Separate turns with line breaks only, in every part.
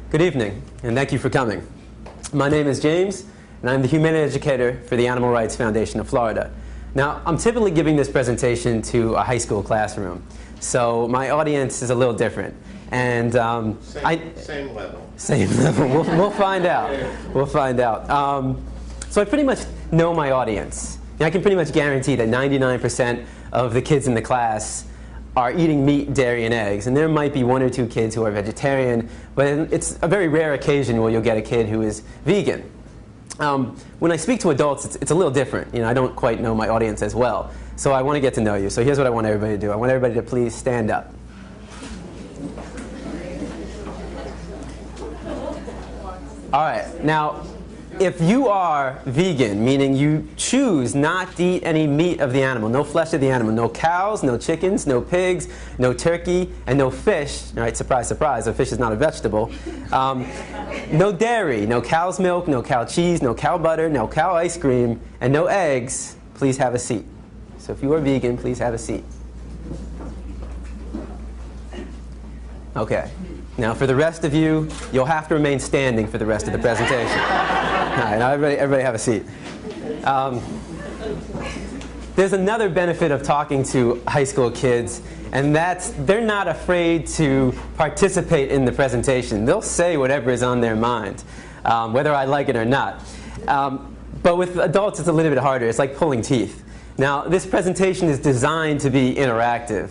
Good evening, and thank you for coming. My name is James, and I'm the Humane Educator for the Animal Rights Foundation of Florida. Now, I'm typically giving this presentation to a high school classroom, so my audience is a little different. And
same level.
Same level. We'll find out. We'll find out. So I pretty much know my audience. I can pretty much guarantee that 99% of the kids in the class are eating meat, dairy, and eggs. And there might be one or two kids who are vegetarian, but it's a very rare occasion where you'll get a kid who is vegan. When I speak to adults, it's a little different. I don't quite know my audience as well. So I want to get to know you. So here's what I want everybody to do. I want everybody to please stand up. All right. Now, if you are vegan, meaning you choose not to eat any meat of the animal, no flesh of the animal, no cows, no chickens, no pigs, no turkey, and no fish, all right, surprise, surprise, a fish is not a vegetable, no dairy, no cow's milk, no cow cheese, no cow butter, no cow ice cream, and no eggs, please have a seat. So if you are vegan, please have a seat. Okay. Now, for the rest of you, you'll have to remain standing for the rest of the presentation. All right, now everybody have a seat. There's another benefit of talking to high school kids, and that's they're not afraid to participate in the presentation. They'll say whatever is on their mind, whether I like it or not. But with adults, it's a little bit harder. It's like pulling teeth. Now, this presentation is designed to be interactive,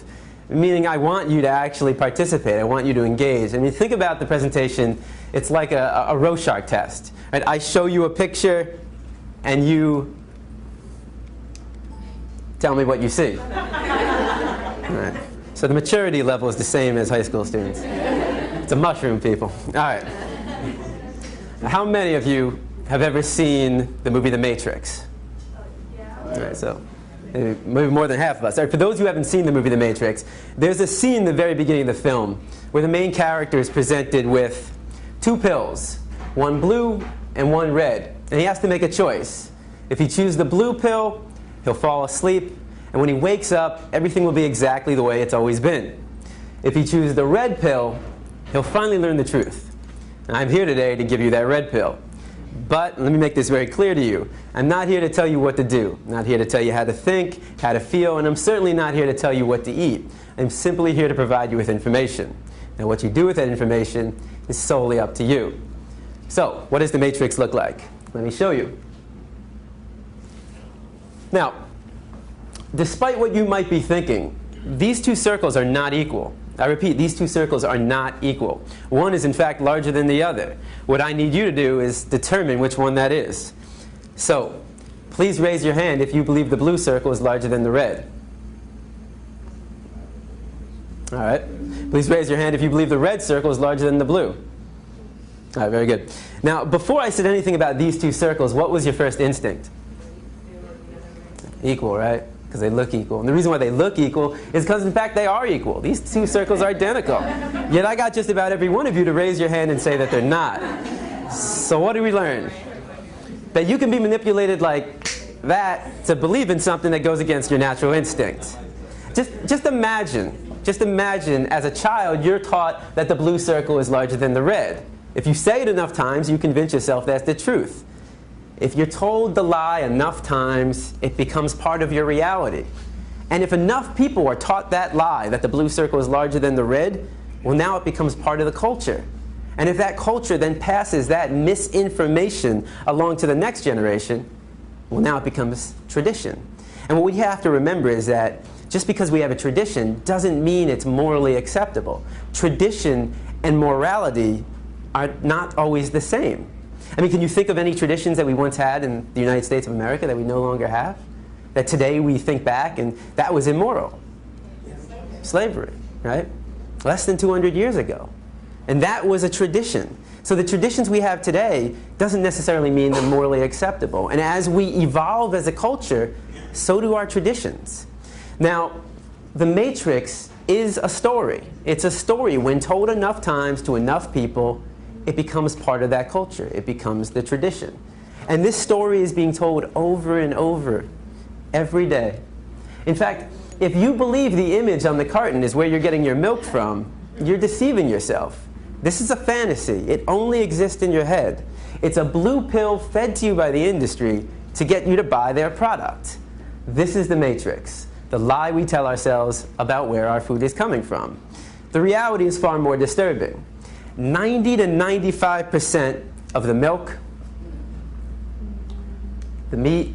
meaning I want you to actually participate. I want you to engage. I mean, think about the presentation. It's like a Rorschach test. Right? I show you a picture, and you tell me what you see. All right. So the maturity level is the same as high school students. It's a mushroom, people. All right. How many of you have ever seen the movie The Matrix? All right, so maybe more than half of us. Right, for those who haven't seen the movie The Matrix, there's a scene in the very beginning of the film where the main character is presented with two pills, one blue and one red. And he has to make a choice. If he chooses the blue pill, he'll fall asleep, and when he wakes up, everything will be exactly the way it's always been. If he chooses the red pill, he'll finally learn the truth. And I'm here today to give you that red pill. But let me make this very clear to you. I'm not here to tell you what to do. I'm not here to tell you how to think, how to feel, and I'm certainly not here to tell you what to eat. I'm simply here to provide you with information. Now, what you do with that information is solely up to you. So, what does the matrix look like? Let me show you. Now, despite what you might be thinking, these two circles are not equal. I repeat, these two circles are not equal. One is, in fact, larger than the other. What I need you to do is determine which one that is. So, please raise your hand if you believe the blue circle is larger than the red. All right. Please raise your hand if you believe the red circle is larger than the blue. All right, very good. Now, before I said anything about these two circles, what was your first instinct? Equal, right? Because they look equal. And the reason why they look equal is because, in fact, they are equal. These two circles are identical. Yet I got just about every one of you to raise your hand and say that they're not. So what do we learn? That you can be manipulated like that to believe in something that goes against your natural instincts. Just imagine as a child you're taught that the blue circle is larger than the red. If you say it enough times, you convince yourself that's the truth. If you're told the lie enough times, it becomes part of your reality. And if enough people are taught that lie, that the blue circle is larger than the red, well, now it becomes part of the culture. And if that culture then passes that misinformation along to the next generation, well, now it becomes tradition. And what we have to remember is that just because we have a tradition doesn't mean it's morally acceptable. Tradition and morality are not always the same. I mean, can you think of any traditions that we once had in the United States of America that we no longer have? That today we think back and that was immoral? Slavery, right? Less than 200 years ago. And that was a tradition. So the traditions we have today doesn't necessarily mean they're morally acceptable. And as we evolve as a culture, so do our traditions. Now, The Matrix is a story. It's a story when told enough times to enough people, it becomes part of that culture. It becomes the tradition. And this story is being told over and over every day. In fact, if you believe the image on the carton is where you're getting your milk from, you're deceiving yourself. This is a fantasy. It only exists in your head. It's a blue pill fed to you by the industry to get you to buy their product. This is the matrix, the lie we tell ourselves about where our food is coming from. The reality is far more disturbing. 90 to 95% of the milk, the meat,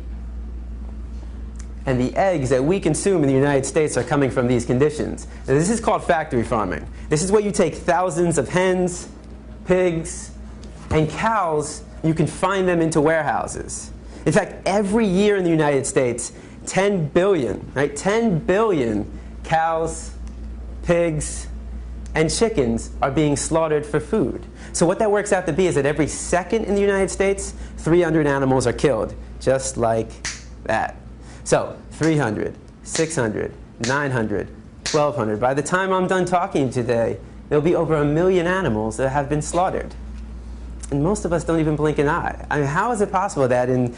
and the eggs that we consume in the United States are coming from these conditions. Now, this is called factory farming. This is where you take thousands of hens, pigs, and cows, you can find them into warehouses. In fact, every year in the United States, 10 billion, right? 10 billion cows, pigs, and chickens are being slaughtered for food. So what that works out to be is that every second in the United States, 300 animals are killed, just like that. So 300, 600, 900, 1,200. By the time I'm done talking today, there'll be over 1 million animals that have been slaughtered. And most of us don't even blink an eye. I mean, how is it possible that in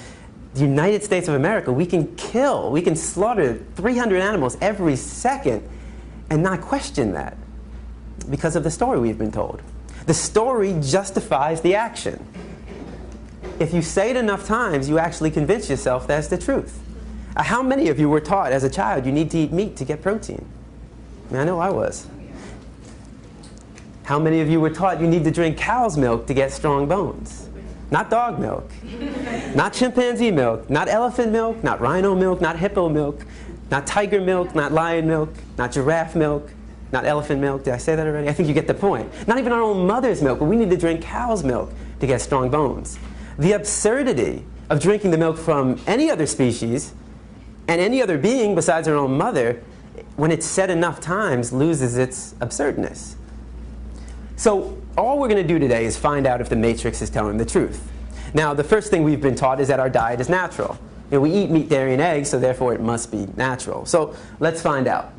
the United States of America we can slaughter 300 animals every second and not question that? Because of the story we've been told. The story justifies the action. If you say it enough times, you actually convince yourself that's the truth. How many of you were taught as a child you need to eat meat to get protein? I mean, I know I was. How many of you were taught you need to drink cow's milk to get strong bones? Not dog milk, not chimpanzee milk, not elephant milk, not rhino milk, not hippo milk, not tiger milk, not lion milk, not giraffe milk, not elephant milk. Did I say that already? I think you get the point. Not even our own mother's milk, but we need to drink cow's milk to get strong bones. The absurdity of drinking the milk from any other species and any other being besides our own mother, when it's said enough times, loses its absurdness. So all we're going to do today is find out if the matrix is telling the truth. Now, the first thing we've been taught is that our diet is natural. You know, we eat meat, dairy, and eggs, so therefore it must be natural. So let's find out.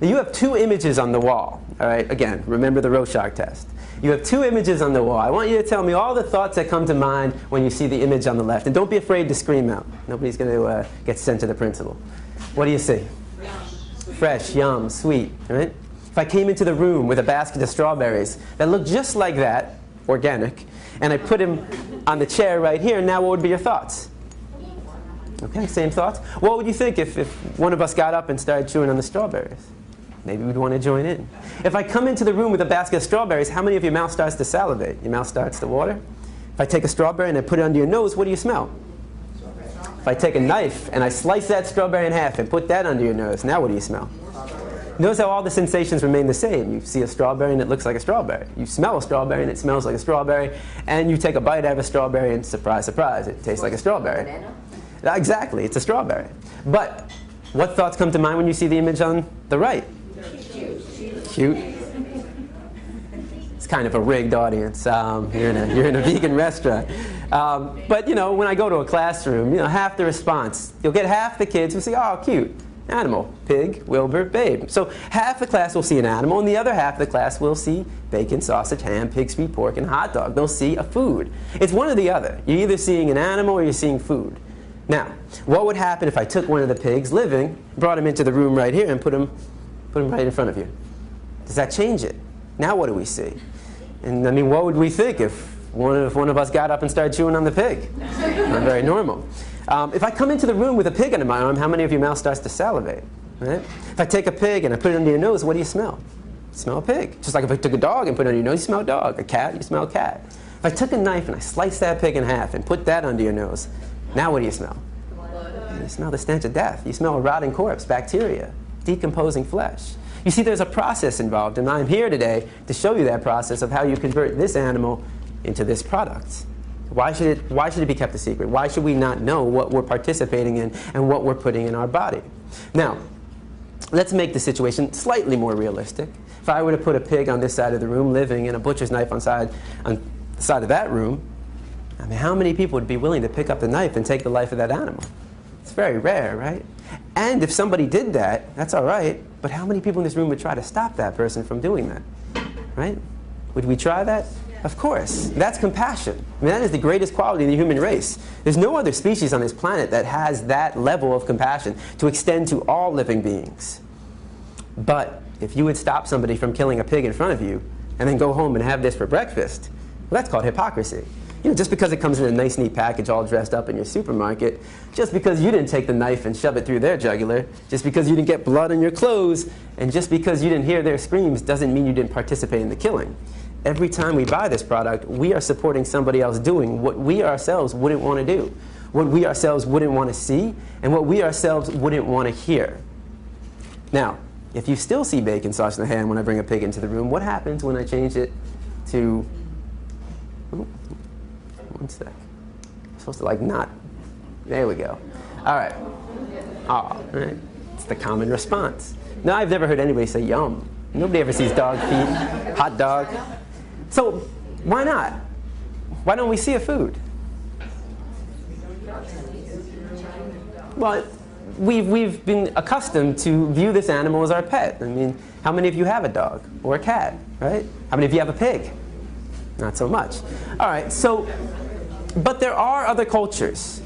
Now, you have two images on the wall. All right, again, remember the Rorschach test. You have two images on the wall. I want you to tell me all the thoughts that come to mind when you see the image on the left. And don't be afraid to scream out. Nobody's going to get sent to the principal. What do you see? Fresh, yum, sweet. Right? If I came into the room with a basket of strawberries that looked just like that, organic, and I put him on the chair right here, now what would be your thoughts? Okay, same thoughts. What would you think if one of us got up and started chewing on the strawberries? Maybe we'd want to join in. If I come into the room with a basket of strawberries, how many of your mouth starts to salivate? Your mouth starts to water? If I take a strawberry and I put it under your nose, what do you smell? If I take a knife and I slice that strawberry in half and put that under your nose, now what do you smell? Notice how all the sensations remain the same. You see a strawberry and it looks like a strawberry. You smell a strawberry and it smells like a strawberry. And you take a bite out of a strawberry and surprise, surprise, it tastes like a strawberry.
Banana?
Exactly, it's a strawberry. But what thoughts come to mind when you see the image on the right? Cute. It's kind of a rigged audience. You're in a vegan restaurant. But you know, when I go to a classroom, you know, half the response, you'll get half the kids who say, "Oh, cute, animal, pig, Wilbur, babe." So half the class will see an animal, and the other half of the class will see bacon, sausage, ham, pig, sweet pork, and hot dog. They'll see a food. It's one or the other. You're either seeing an animal or you're seeing food. Now, what would happen if I took one of the pigs living, brought him into the room right here, and put him right in front of you? Does that change it? Now what do we see? And I mean, what would we think if one of us got up and started chewing on the pig? Not very normal. If I come into the room with a pig under my arm, how many of your mouth starts to salivate? Right? If I take a pig and I put it under your nose, what do you smell? You smell a pig. Just like if I took a dog and put it under your nose, you smell a dog. A cat, you smell a cat. If I took a knife and I sliced that pig in half and put that under your nose, now what do you smell? You smell the stench of death. You smell a rotting corpse, bacteria, decomposing flesh. You see, there's a process involved, and I'm here today to show you that process of how you convert this animal into this product. Why should it be kept a secret? Why should we not know what we're participating in and what we're putting in our body? Now, let's make the situation slightly more realistic. If I were to put a pig on this side of the room living and a butcher's knife on the side of that room, I mean, how many people would be willing to pick up the knife and take the life of that animal? It's very rare, right? And if somebody did that, that's all right, but how many people in this room would try to stop that person from doing that, right? Would we try that? Of course. That's compassion. I mean, that is the greatest quality of the human race. There's no other species on this planet that has that level of compassion to extend to all living beings. But if you would stop somebody from killing a pig in front of you, and then go home and have this for breakfast. Well, that's called hypocrisy. You know, just because it comes in a nice, neat package all dressed up in your supermarket, just because you didn't take the knife and shove it through their jugular, just because you didn't get blood on your clothes, and just because you didn't hear their screams doesn't mean you didn't participate in the killing. Every time we buy this product, we are supporting somebody else doing what we ourselves wouldn't want to do, what we ourselves wouldn't want to see, and what we ourselves wouldn't want to hear. Now, if you still see bacon sauce in the hand when I bring a pig into the room, what happens when I change it to... Oh, one sec. I'm supposed to like not... There we go. All right. Oh, right. It's the common response. Now, I've never heard anybody say yum. Nobody ever sees dog feet, hot dog. So why not? Why don't we see a food? Well, we've been accustomed to view this animal as our pet. I mean, how many of you have a dog or a cat, right? How many of you have a pig? Not so much. All right, so, but there are other cultures.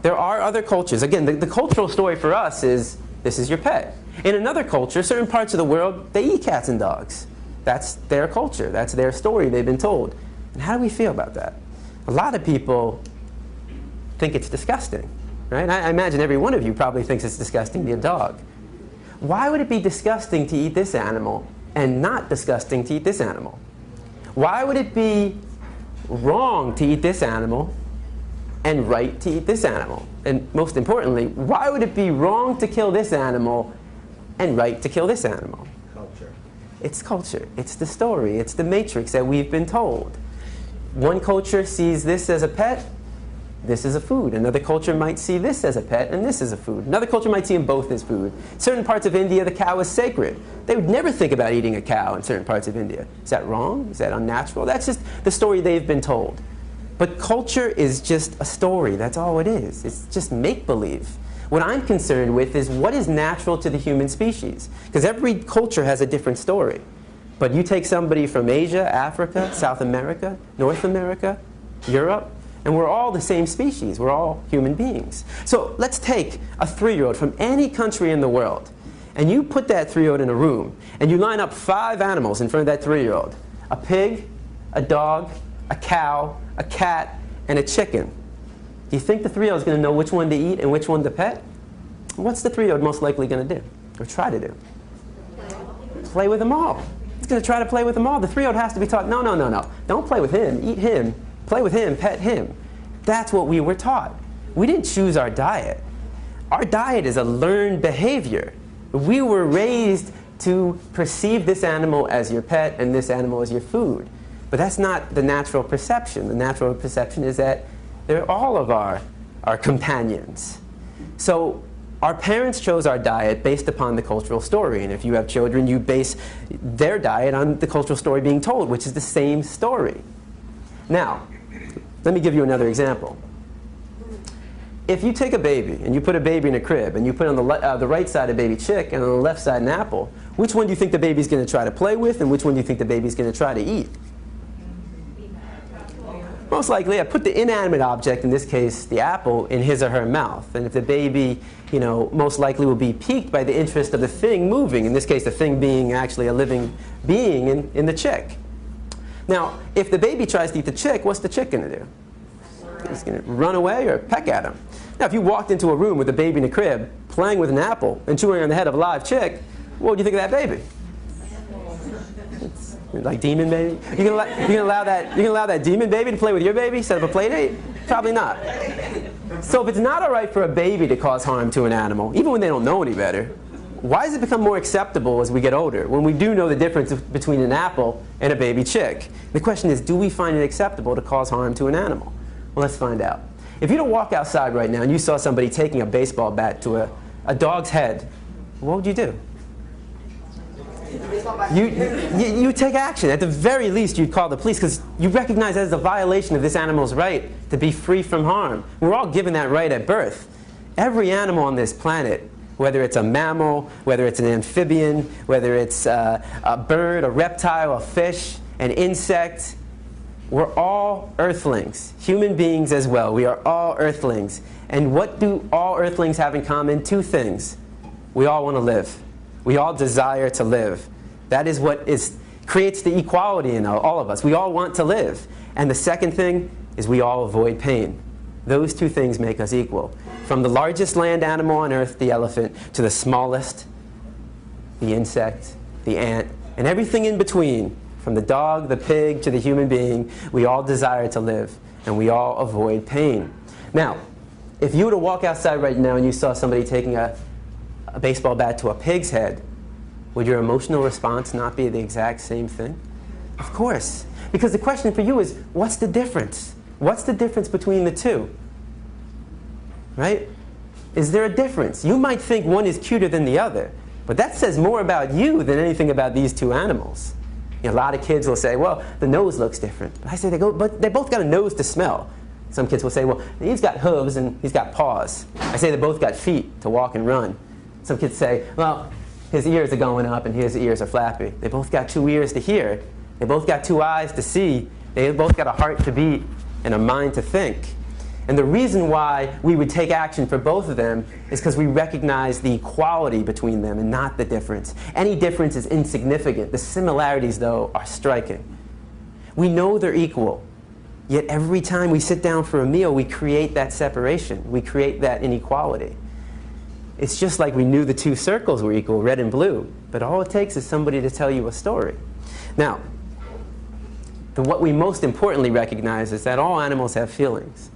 There are other cultures. Again, the cultural story for us is, this is your pet. In another culture, certain parts of the world, they eat cats and dogs. That's their culture. That's their story they've been told. And how do we feel about that? A lot of people think it's disgusting, right? I imagine every one of you probably thinks it's disgusting to eat a dog. Why would it be disgusting to eat this animal and not disgusting to eat this animal? Why would it be wrong to eat this animal and right to eat this animal? And most importantly, why would it be wrong to kill this animal and right to kill this animal?
Culture.
It's culture. It's the story. It's the matrix that we've been told. One culture sees this as a pet, this is a food. Another culture might see this as a pet, and this is a food. Another culture might see them both as food. Certain parts of India, the cow is sacred. They would never think about eating a cow in certain parts of India. Is that wrong? Is that unnatural? That's just the story they've been told. But culture is just a story. That's all it is. It's just make-believe. What I'm concerned with is what is natural to the human species. Because every culture has a different story. But you take somebody from Asia, Africa, South America, North America, Europe, and we're all the same species. We're all human beings. So let's take a 3-year-old from any country in the world, and you put that 3-year-old in a room, and you line up 5 animals in front of that 3-year-old. A pig, a dog, a cow, a cat, and a chicken. Do you think the 3-year-old is going to know which one to eat and which one to pet? What's the 3-year-old most likely going to do, or try to do? Play with them all. It's going to try to play with them all. The 3-year-old has to be taught, no, no, no, no. Don't play with him. Eat him. Play with him. Pet him. That's what we were taught. We didn't choose our diet. Our diet is a learned behavior. We were raised to perceive this animal as your pet and this animal as your food. But that's not the natural perception. The natural perception is that they're all of our companions. So our parents chose our diet based upon the cultural story. And if you have children, you base their diet on the cultural story being told, which is the same story. Now, let me give you another example. If you take a baby and you put a baby in a crib and you put on the right side a baby chick and on the left side an apple, which one do you think the baby's going to try to play with and which one do you think the baby's going to try to eat? Most likely, I put the inanimate object, in this case the apple, in his or her mouth. And if the baby, most likely will be piqued by the interest of the thing moving, in this case the thing being actually a living being in the chick. Now, if the baby tries to eat the chick, what's the chick going to do? He's going to run away or peck at him. Now, if you walked into a room with a baby in a crib, playing with an apple and chewing on the head of a live chick, what would you think of that baby? It's like demon baby? You gonna allow that demon baby to play with your baby instead of a play date? Probably not. So if it's not all right for a baby to cause harm to an animal, even when they don't know any better, why does it become more acceptable as we get older, when we do know the difference between an apple and a baby chick? The question is, do we find it acceptable to cause harm to an animal? Well, let's find out. If you don't walk outside right now and you saw somebody taking a baseball bat to a dog's head, what would you do? You take action. At the very least, you'd call the police because you recognize that as a violation of this animal's right to be free from harm. We're all given that right at birth. Every animal on this planet, whether it's a mammal, whether it's an amphibian, whether it's a bird, a reptile, a fish, an insect, we're all earthlings, human beings as well. We are all earthlings. And what do all earthlings have in common? 2 things. We all want to live. We all desire to live. That is what creates the equality in all of us. We all want to live. And the second thing is we all avoid pain. Those two things make us equal. From the largest land animal on earth, the elephant, to the smallest, the insect, the ant, and everything in between, from the dog, the pig, to the human being, we all desire to live, and we all avoid pain. Now, if you were to walk outside right now and you saw somebody taking a baseball bat to a pig's head, would your emotional response not be the exact same thing? Of course. Because the question for you is, what's the difference? What's the difference between the two? Right? Is there a difference? You might think one is cuter than the other, but that says more about you than anything about these two animals. You know, a lot of kids will say, well, the nose looks different. But I say, but they both got a nose to smell. Some kids will say, well, he's got hooves and he's got paws. I say they both got feet to walk and run. Some kids say, well, his ears are going up and his ears are flappy. They both got two ears to hear. They both got two eyes to see. They both got a heart to beat and a mind to think. And the reason why we would take action for both of them is because we recognize the equality between them and not the difference. Any difference is insignificant. The similarities, though, are striking. We know they're equal, yet every time we sit down for a meal, we create that separation. We create that inequality. It's just like we knew the two circles were equal, red and blue, but all it takes is somebody to tell you a story. Now, what we most importantly recognize is that all animals have feelings.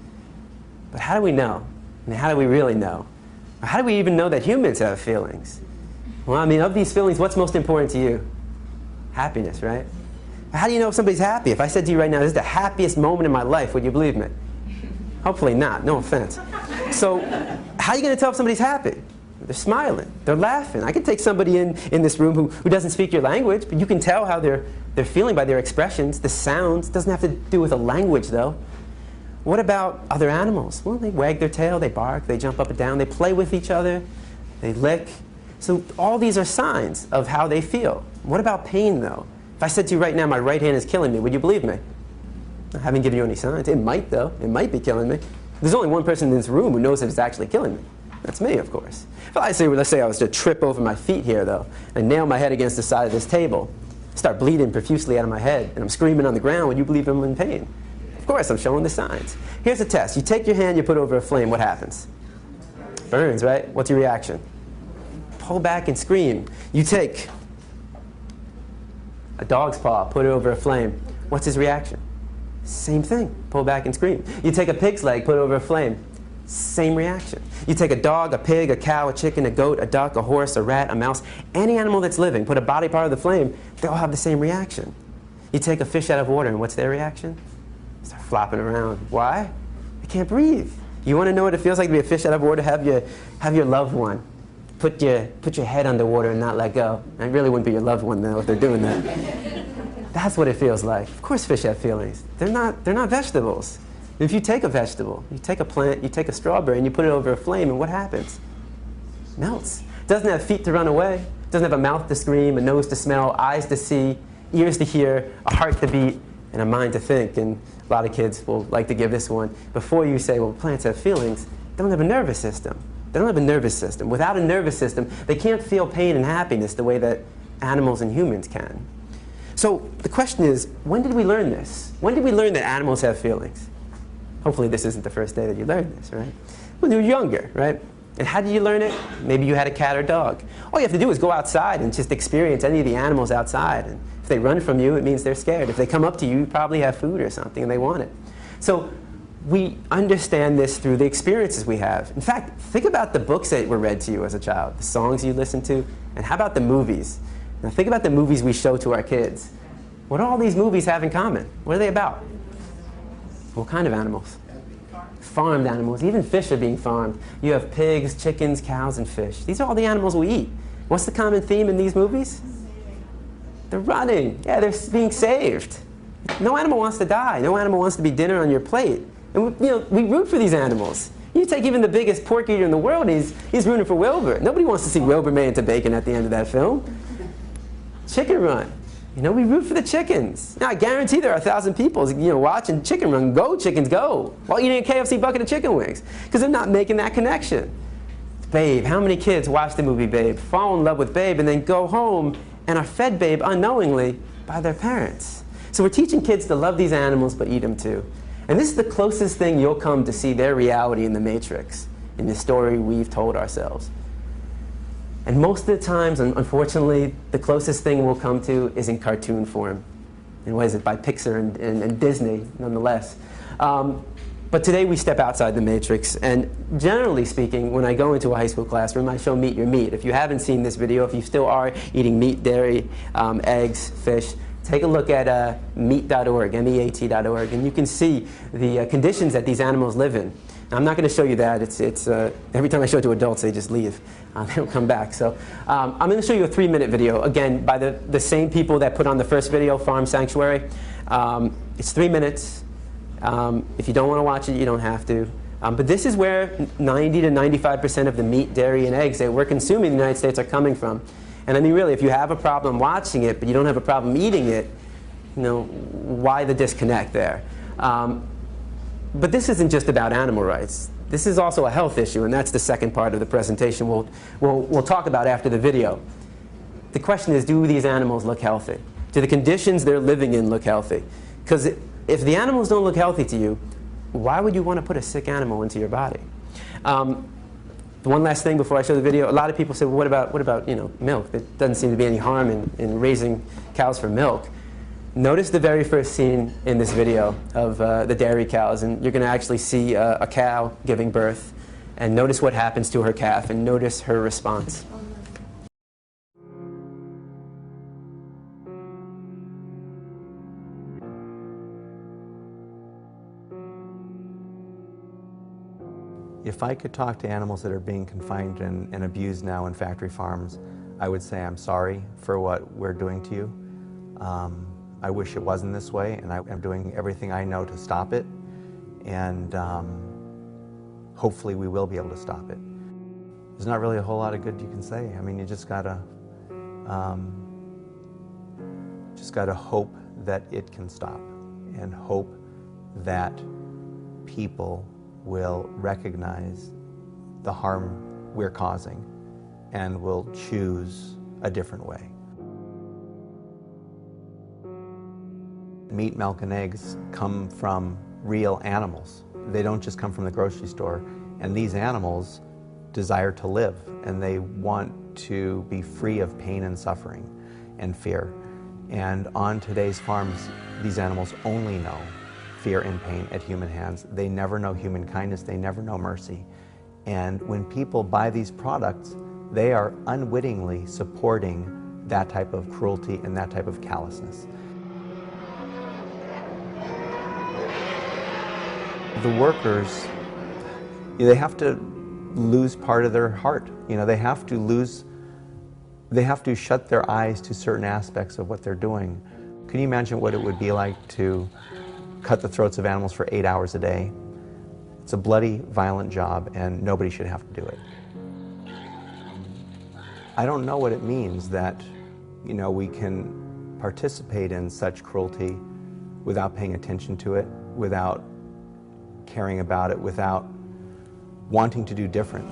But how do we know? And how do we really know? Or how do we even know that humans have feelings? Well, I mean, of these feelings, what's most important to you? Happiness, right? How do you know if somebody's happy? If I said to you right now, this is the happiest moment in my life, would you believe me? Hopefully not, no offense. So, how are you going to tell if somebody's happy? They're smiling, they're laughing. I can take somebody in this room who doesn't speak your language, but you can tell how they're feeling by their expressions, the sounds. It doesn't have to do with a language, though. What about other animals? Well, they wag their tail, they bark, they jump up and down, they play with each other, they lick. So all these are signs of how they feel. What about pain, though? If I said to you right now, my right hand is killing me, would you believe me? I haven't given you any signs. It might, though. It might be killing me. There's only one person in this room who knows if it's actually killing me. That's me, of course. If I say, well, let's say I was to trip over my feet here, though, and nail my head against the side of this table, start bleeding profusely out of my head, and I'm screaming on the ground, would you believe I'm in pain? Of course, I'm showing the signs. Here's a test. You take your hand, you put it over a flame, what happens? Burns, right? What's your reaction? Pull back and scream. You take a dog's paw, put it over a flame. What's his reaction? Same thing. Pull back and scream. You take a pig's leg, put it over a flame. Same reaction. You take a dog, a pig, a cow, a chicken, a goat, a duck, a horse, a rat, a mouse, any animal that's living, put a body part of the flame, they all have the same reaction. You take a fish out of water, and what's their reaction? Start flopping around. Why? They can't breathe. You want to know what it feels like to be a fish out of water? Have your loved one put your head underwater and not let go. And it really wouldn't be your loved one, though, if they're doing that. That's what it feels like. Of course fish have feelings. They're not vegetables. If you take a vegetable, you take a plant, you take a strawberry, and you put it over a flame, and what happens? It melts. It doesn't have feet to run away. It doesn't have a mouth to scream, a nose to smell, eyes to see, ears to hear, a heart to beat, and a mind to think. And a lot of kids will like to give this one. Before you say, well, plants have feelings, they don't have a nervous system. They don't have a nervous system. Without a nervous system, they can't feel pain and happiness the way that animals and humans can. So the question is, when did we learn this? When did we learn that animals have feelings? Hopefully this isn't the first day that you learned this, right? When you were younger, right? And how did you learn it? Maybe you had a cat or dog. All you have to do is go outside and just experience any of the animals outside. And if they run from you, it means they're scared. If they come up to you, you probably have food or something and they want it. So we understand this through the experiences we have. In fact, think about the books that were read to you as a child, the songs you listened to, and how about the movies? Now think about the movies we show to our kids. What do all these movies have in common? What are they about? What kind of animals? Farmed animals. Even fish are being farmed. You have pigs, chickens, cows, and fish. These are all the animals we eat. What's the common theme in these movies? They're running. Yeah, they're being saved. No animal wants to die. No animal wants to be dinner on your plate. And we root for these animals. You take even the biggest pork eater in the world, he's rooting for Wilbur. Nobody wants to see Wilbur made into bacon at the end of that film. Chicken Run. We root for the chickens. Now, I guarantee there are 1,000 people, watching Chicken Run. Go, chickens, go. While eating a KFC bucket of chicken wings. Because they're not making that connection. Babe. How many kids watch the movie Babe, fall in love with Babe, and then go home and are fed Babe unknowingly by their parents. So we're teaching kids to love these animals but eat them too. And this is the closest thing you'll come to see their reality in the Matrix, in the story we've told ourselves. And most of the times, unfortunately, the closest thing we'll come to is in cartoon form. And what is it, by Pixar and Disney, nonetheless. But today we step outside the Matrix, and generally speaking, when I go into a high school classroom, I show Meet Your Meat. If you haven't seen this video, if you still are eating meat, dairy, eggs, fish, take a look at meat.org, meat.org, and you can see the conditions that these animals live in. Now, I'm not going to show you that. Every time I show it to adults, they just leave. They don't come back. So I'm going to show you a 3-minute video, again, by the same people that put on the first video, Farm Sanctuary. It's 3 minutes. If you don't want to watch it, you don't have to. But this is where 90 to 95% of the meat, dairy, and eggs that we're consuming in the United States are coming from. And I mean, really, if you have a problem watching it, but you don't have a problem eating it, why the disconnect there? But this isn't just about animal rights. This is also a health issue, and that's the second part of the presentation we'll talk about after the video. The question is, do these animals look healthy? Do the conditions they're living in look healthy? Because if the animals don't look healthy to you, why would you want to put a sick animal into your body? The one last thing before I show the video, a lot of people say, well, what about milk? There doesn't seem to be any harm in raising cows for milk. Notice the very first scene in this video of the dairy cows, and you're going to actually see a cow giving birth, and notice what happens to her calf, and notice her response.
If I could talk to animals that are being confined and abused now in factory farms, I would say I'm sorry for what we're doing to you. I wish it wasn't this way, and I'm doing everything I know to stop it, and hopefully we will be able to stop it. There's not really a whole lot of good you can say. I mean, you just gotta hope that it can stop, and hope that people will recognize the harm we're causing and will choose a different way. Meat, milk, and eggs come from real animals. They don't just come from the grocery store. And these animals desire to live, and they want to be free of pain and suffering and fear. And on today's farms, these animals only know fear and pain at human hands. They never know human kindness. They never know mercy. And when people buy these products, they are unwittingly supporting that type of cruelty and that type of callousness. The workers, they have to lose part of their heart. They have to shut their eyes to certain aspects of what they're doing. Can you imagine what it would be like to cut the throats of animals for 8 hours a day? It's a bloody, violent job, and nobody should have to do it. I don't know what it means that, we can participate in such cruelty without paying attention to it, without caring about it, without wanting to do different.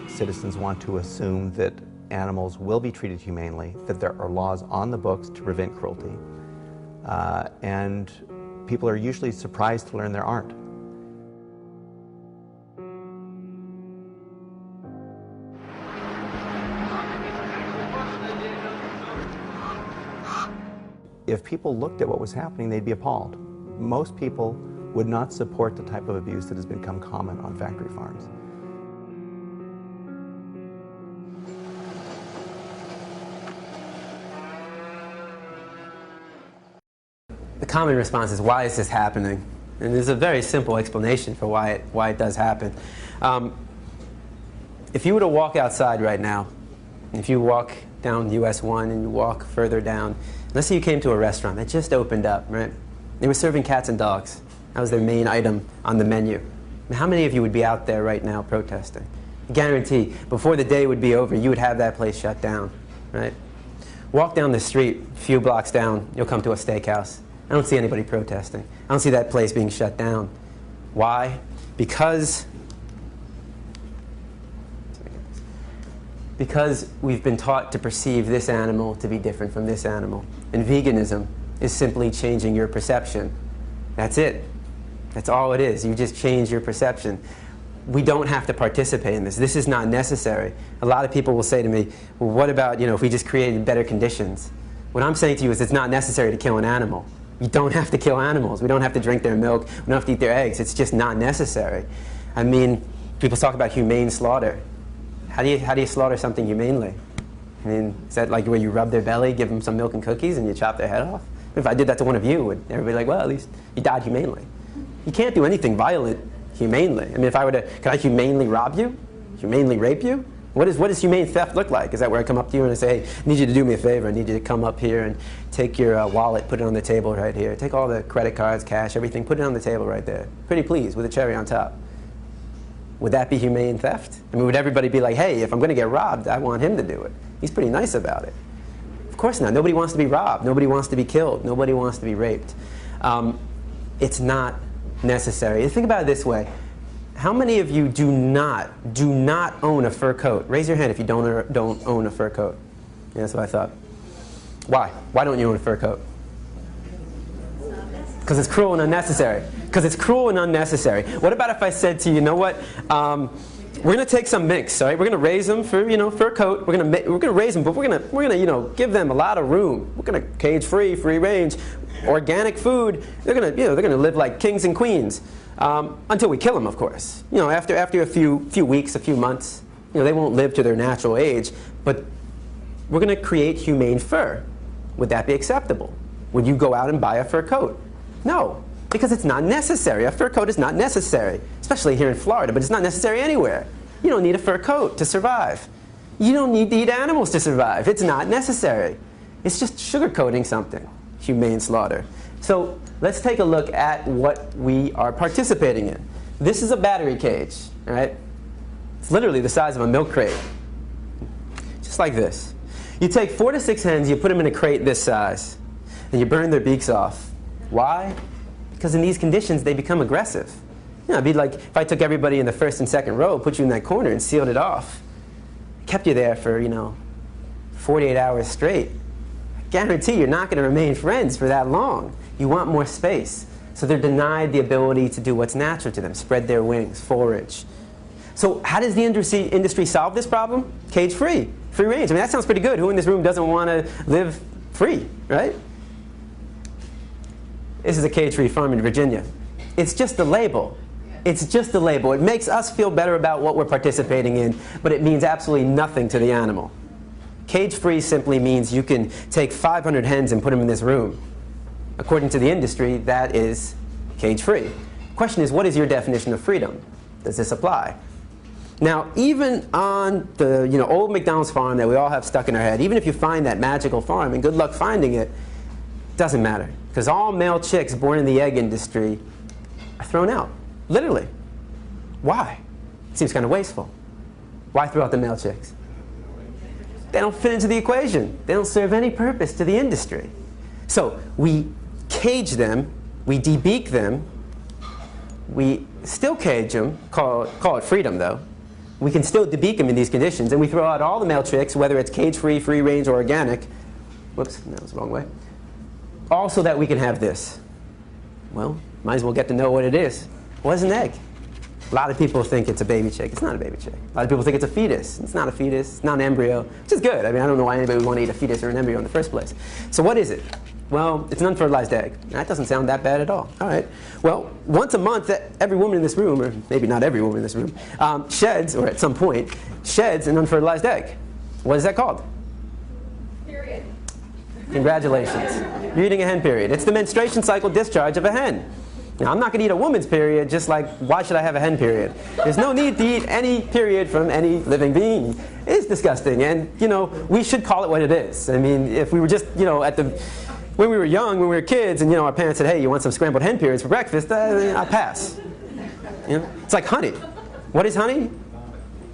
Citizens want to assume that animals will be treated humanely, that there are laws on the books to prevent cruelty. And people are usually surprised to learn there aren't. If people looked at what was happening, they'd be appalled. Most people would not support the type of abuse that has become common on factory farms.
The common response is, why is this happening? And there's a very simple explanation for why it does happen. If you were to walk outside right now, if you walk down US 1 and you walk further down, let's say you came to a restaurant that just opened up, right? They were serving cats and dogs. That was their main item on the menu. How many of you would be out there right now protesting? I guarantee, before the day would be over, you would have that place shut down, right? Walk down the street, a few blocks down, you'll come to a steakhouse. I don't see anybody protesting. I don't see that place being shut down. Why? Because Because we've been taught to perceive this animal to be different from this animal. And veganism is simply changing your perception. That's it. That's all it is. You just change your perception. We don't have to participate in this. This is not necessary. A lot of people will say to me, well, what about, if we just created better conditions? What I'm saying to you is it's not necessary to kill an animal. You don't have to kill animals. We don't have to drink their milk. We don't have to eat their eggs. It's just not necessary. I mean, people talk about humane slaughter. How do you slaughter something humanely? I mean, is that like where you rub their belly, give them some milk and cookies, and you chop their head off? If I did that to one of you, would everybody be like, well, at least you died humanely? You can't do anything violent humanely. I mean, if I were to, could I humanely rob you? Humanely rape you? What does humane theft look like? Is that where I come up to you and I say, hey, I need you to do me a favor. I need you to come up here and take your wallet, put it on the table right here. Take all the credit cards, cash, everything, put it on the table right there. Pretty please, with a cherry on top. Would that be humane theft? I mean, would everybody be like, hey, if I'm going to get robbed, I want him to do it. He's pretty nice about it. Of course not. Nobody wants to be robbed. Nobody wants to be killed. Nobody wants to be raped. It's not necessary. Think about it this way. How many of you do not own a fur coat? Raise your hand if you don't own a fur coat. Yeah, that's what I thought. Why? Why don't you own a fur coat? Because it's cruel and unnecessary. Because it's cruel and unnecessary. What about if I said to you, you know what? We're going to take some minks, all right? We're going to raise them for, fur coat. We're going to raise them, but we're going to, give them a lot of room. We're going to cage free range, organic food. They're going to live like kings and queens until we kill them, of course. After a few weeks, a few months, they won't live to their natural age. But we're going to create humane fur. Would that be acceptable? Would you go out and buy a fur coat? No. Because it's not necessary. A fur coat is not necessary, especially here in Florida, but it's not necessary anywhere. You don't need a fur coat to survive. You don't need to eat animals to survive. It's not necessary. It's just sugarcoating something, humane slaughter. So let's take a look at what we are participating in. This is a battery cage, all right? It's literally the size of a milk crate, just like this. You take 4 to 6 hens, you put them in a crate this size, and you burn their beaks off. Why? Because in these conditions, they become aggressive. It'd be like if I took everybody in the first and second row, put you in that corner, and sealed it off. Kept you there for, 48 hours straight. I guarantee you're not going to remain friends for that long. You want more space. So they're denied the ability to do what's natural to them, spread their wings, forage. So how does the industry solve this problem? Cage-free, free range. I mean, that sounds pretty good. Who in this room doesn't want to live free, right? This is a cage-free farm in Virginia. It's just a label. It's just a label. It makes us feel better about what we're participating in, but it means absolutely nothing to the animal. Cage-free simply means you can take 500 hens and put them in this room. According to the industry, that is cage-free. Question is, what is your definition of freedom? Does this apply? Now, even on the old McDonald's farm that we all have stuck in our head, even if you find that magical farm, and good luck finding it, doesn't matter. Because all male chicks born in the egg industry are thrown out. Literally. Why? It seems kind of wasteful. Why throw out the male chicks? They don't fit into the equation. They don't serve any purpose to the industry. So we cage them, we debeak them, we still cage them, call it freedom though. We can still debeak them in these conditions, and we throw out all the male chicks, whether it's cage-free, free-range, or organic. Whoops, that was the wrong way. All so that we can have this. Well, might as well get to know what it is. What is an egg? A lot of people think it's a baby chick. It's not a baby chick. A lot of people think it's a fetus. It's not a fetus. It's not an embryo, which is good. I mean, I don't know why anybody would want to eat a fetus or an embryo in the first place. So what is it? Well, it's an unfertilized egg. That doesn't sound that bad at all. All right. Well, once a month, every woman in this room, or maybe not every woman in this room, sheds, or at some point, sheds an unfertilized egg. What is that called?
Period.
Congratulations. You're eating a hen period. It's the menstruation cycle discharge of a hen. Now, I'm not going to eat a woman's period, just like, why should I have a hen period? There's no need to eat any period from any living being. It is disgusting, and, we should call it what it is. I mean, if we were just, when we were young, when we were kids, and, our parents said, hey, you want some scrambled hen periods for breakfast? I'll pass. It's like honey. What is honey?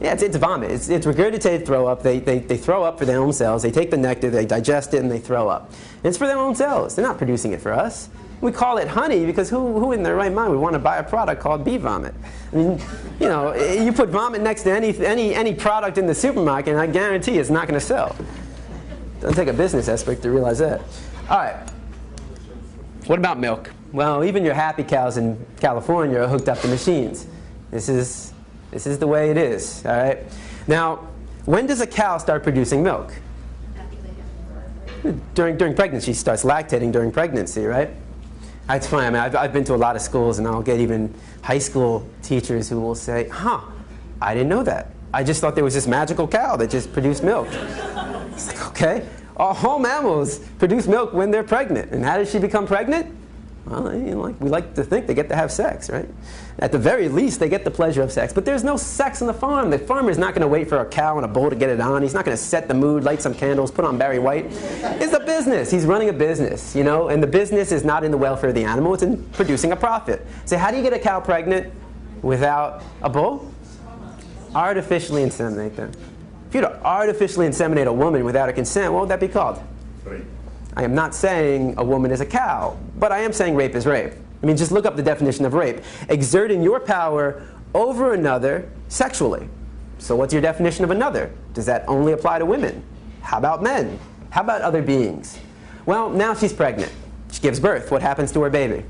Yeah, it's vomit. It's regurgitated throw up. They throw up for their own cells. They take the nectar, they digest it, and they throw up. And it's for their own cells. They're not producing it for us. We call it honey because who in their right mind would want to buy a product called bee vomit? I mean, you know, you put vomit next to any product in the supermarket, and I guarantee it's not going to sell. Doesn't take a business expert to realize that. All right. What about milk? Well, even your happy cows in California are hooked up to machines. This is the way it is. All right. Now, when does a cow start producing milk? During pregnancy. She starts lactating during pregnancy, right? That's funny. I mean, I've been to a lot of schools, and I'll get even high school teachers who will say, huh, I didn't know that. I just thought there was this magical cow that just produced milk. It's like, okay, all mammals produce milk when they're pregnant. And how does she become pregnant? Well, you know, we like to think they get to have sex, right? At the very least, they get the pleasure of sex. But there's no sex on the farm. The farmer's not going to wait for a cow and a bull to get it on. He's not going to set the mood, light some candles, put on Barry White. It's a business. He's running a business, you know? And the business is not in the welfare of the animal. It's in producing a profit. So how do you get a cow pregnant without a bull? Artificially inseminate them. If you were to artificially inseminate a woman without her consent, what would that be called? Rape. I am not saying a woman is a cow, but I am saying rape is rape. I mean, just look up the definition of rape. Exerting your power over another sexually. So what's your definition of another? Does that only apply to women? How about men? How about other beings? Well, now she's pregnant. She gives birth. What happens to her baby?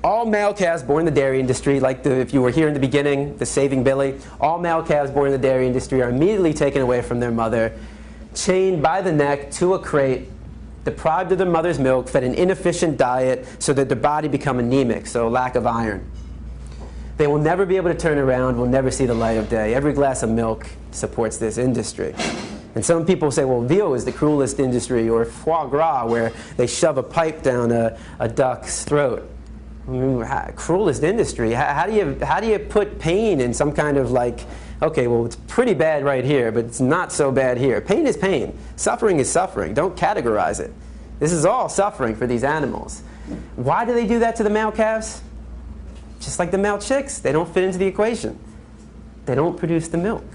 All male calves born in the dairy industry, like if you were here in the beginning, the Saving Billy, all male calves born in the dairy industry are immediately taken away from their mother, chained by the neck to a crate, deprived of their mother's milk, fed an inefficient diet so that their body become anemic, so lack of iron. They will never be able to turn around, will never see the light of day. Every glass of milk supports this industry. And some people say, well, veal is the cruelest industry, or foie gras, where they shove a pipe down a duck's throat. I mean, cruelest industry. How do you put pain in some kind of like, okay, well, it's pretty bad right here, but it's not so bad here. Pain is pain. Suffering is suffering. Don't categorize it. This is all suffering for these animals. Why do they do that to the male calves? Just like the male chicks, they don't fit into the equation. They don't produce the milk.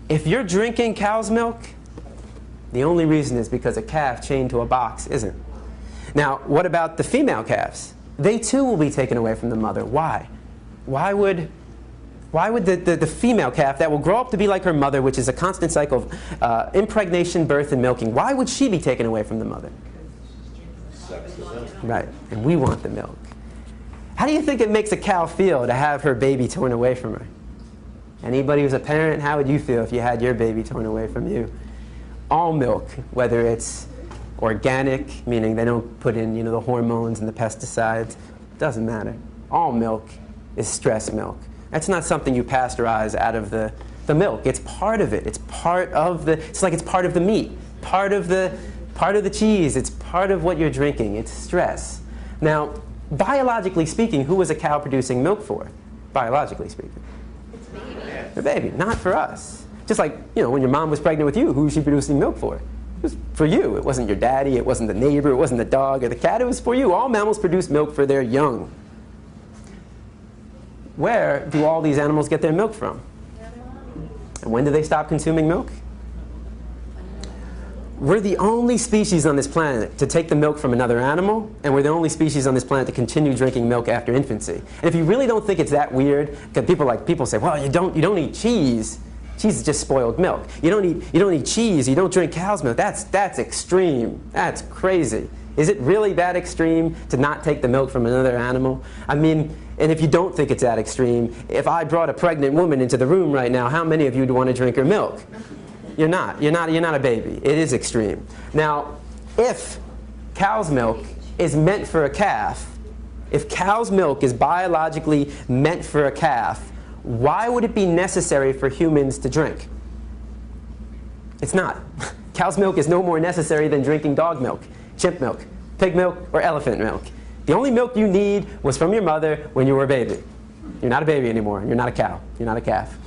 If you're drinking cow's milk, the only reason is because a calf chained to a box isn't. Now, what about the female calves? They too will be taken away from the mother. Why? Why would the female calf that will grow up to be like her mother, which is a constant cycle of impregnation, birth, and milking, why would she be taken away from the mother? Right, and we want the milk. How do you think it makes a cow feel to have her baby torn away from her? Anybody who's a parent, how would you feel if you had your baby torn away from you? All milk, whether it's organic, meaning they don't put in, the hormones and the pesticides, doesn't matter. All milk is stress milk. That's not something you pasteurize out of the milk. It's part of it. It's part of it's like it's part of the meat, part of the cheese. It's part of what you're drinking. It's stress. Now, biologically speaking, who was a cow producing milk for? Biologically speaking. The baby, not for us. Just like, when your mom was pregnant with you, who was she producing milk for? It was for you. It wasn't your daddy, it wasn't the neighbor, it wasn't the dog or the cat, it was for you. All mammals produce milk for their young. Where do all these animals get their milk from? And when do they stop consuming milk? We're the only species on this planet to take the milk from another animal, and we're the only species on this planet to continue drinking milk after infancy. And if you really don't think it's that weird, because people say, well, you don't eat cheese. Cheese is just spoiled milk. You don't eat cheese. You don't drink cow's milk. That's extreme. That's crazy. Is it really that extreme to not take the milk from another animal? I mean, and if you don't think it's that extreme, if I brought a pregnant woman into the room right now, how many of you would want to drink her milk? You're not a baby. It is extreme. Now, if cow's milk is meant for a calf, if cow's milk is biologically meant for a calf, why would it be necessary for humans to drink? It's not. Cow's milk is no more necessary than drinking dog milk, chimp milk, pig milk, or elephant milk. The only milk you need was from your mother when you were a baby. You're not a baby anymore. You're not a cow. You're not a calf.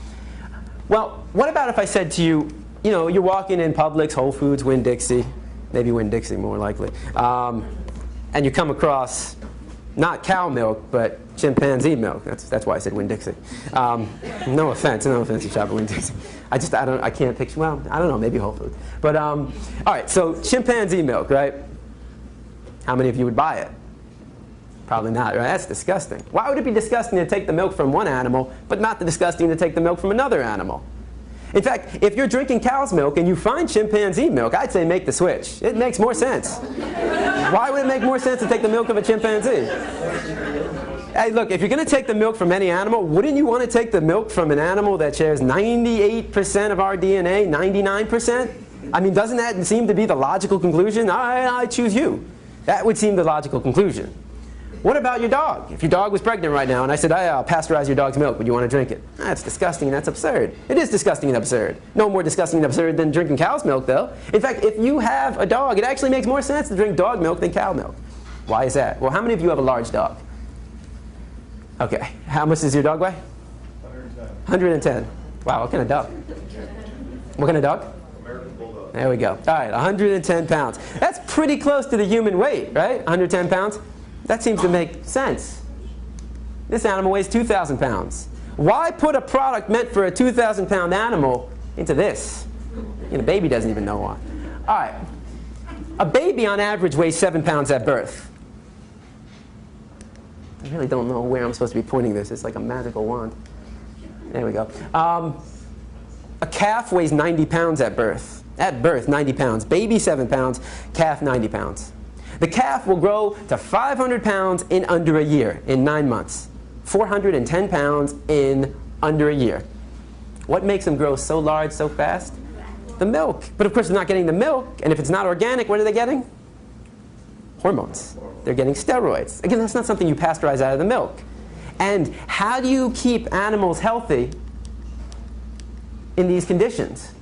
Well, what about if I said to you, you're walking in Publix, Whole Foods, Winn-Dixie, maybe Winn-Dixie more likely, and you come across not cow milk, but chimpanzee milk. That's why I said Winn-Dixie. No offense to shop at Winn-Dixie. I can't picture, well, I don't know, maybe Whole Foods. But, all right, so chimpanzee milk, right? How many of you would buy it? Probably not, right? That's disgusting. Why would it be disgusting to take the milk from one animal, but not disgusting to take the milk from another animal? In fact, if you're drinking cow's milk and you find chimpanzee milk, I'd say make the switch. It makes more sense. Why would it make more sense to take the milk of a chimpanzee? Hey, look, if you're going to take the milk from any animal, wouldn't you want to take the milk from an animal that shares 98% of our DNA, 99%? I mean, doesn't that seem to be the logical conclusion? I choose you. That would seem the logical conclusion. What about your dog? If your dog was pregnant right now and I said, I'll pasteurize your dog's milk, would you want to drink it? That's disgusting and that's absurd. It is disgusting and absurd. No more disgusting and absurd than drinking cow's milk, though. In fact, if you have a dog, it actually makes more sense to drink dog milk than cow milk. Why is that? Well, how many of you have a large dog? Okay. How much does your dog weigh? 110. Wow, what kind of dog? What kind of dog?
American Bulldog.
There we go. All right, 110 pounds. That's pretty close to the human weight, right? 110 pounds? That seems to make sense. This animal weighs 2,000 pounds. Why put a product meant for a 2,000-pound animal into this? A baby doesn't even know why. All right. A baby on average weighs 7 pounds at birth. I really don't know where I'm supposed to be pointing this. It's like a magical wand. There we go. A calf weighs 90 pounds at birth. At birth, 90 pounds. Baby, 7 pounds. Calf, 90 pounds. The calf will grow to 500 pounds in under a year, in 9 months. 410 pounds in under a year. What makes them grow so large so fast? The milk. But of course they're not getting the milk, and if it's not organic, what are they getting? Hormones. They're getting steroids. Again, that's not something you pasteurize out of the milk. And how do you keep animals healthy in these conditions?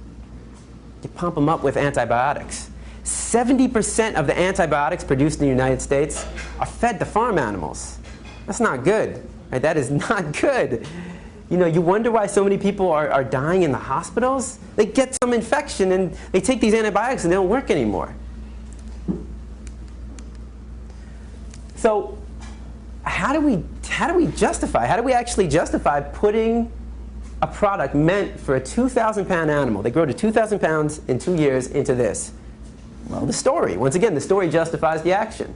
You pump them up with antibiotics. 70% of the antibiotics produced in the United States are fed to farm animals. That's not good. Right? That is not good. You wonder why so many people are dying in the hospitals? They get some infection and they take these antibiotics and they don't work anymore. So how do we actually justify putting a product meant for a 2,000-pound animal? They grow to 2,000 pounds in 2 years into this. Well, the story. Once again, the story justifies the action.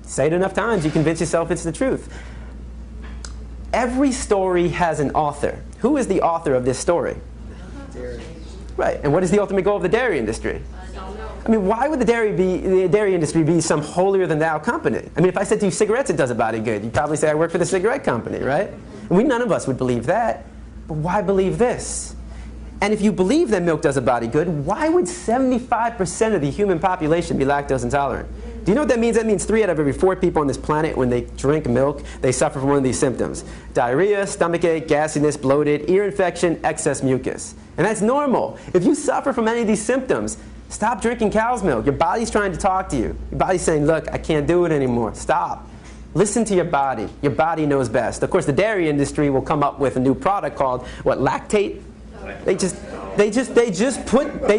Say it enough times, you convince yourself it's the truth. Every story has an author. Who is the author of this story?
Dairy.
Right. And what is the ultimate goal of the dairy industry? I mean, why would the dairy industry be some holier-than-thou company? I mean, if I said to you, cigarettes, it does a body good, you'd probably say I work for the cigarette company, right? And none of us would believe that. But why believe this? And if you believe that milk does a body good, why would 75% of the human population be lactose intolerant? Do you know what that means? That means 3 out of every 4 people on this planet, when they drink milk, they suffer from one of these symptoms. Diarrhea, stomachache, gassiness, bloated, ear infection, excess mucus. And that's normal. If you suffer from any of these symptoms, stop drinking cow's milk. Your body's trying to talk to you. Your body's saying, look, I can't do it anymore. Stop. Listen to your body. Your body knows best. Of course, the dairy industry will come up with a new product called, what, lactate? They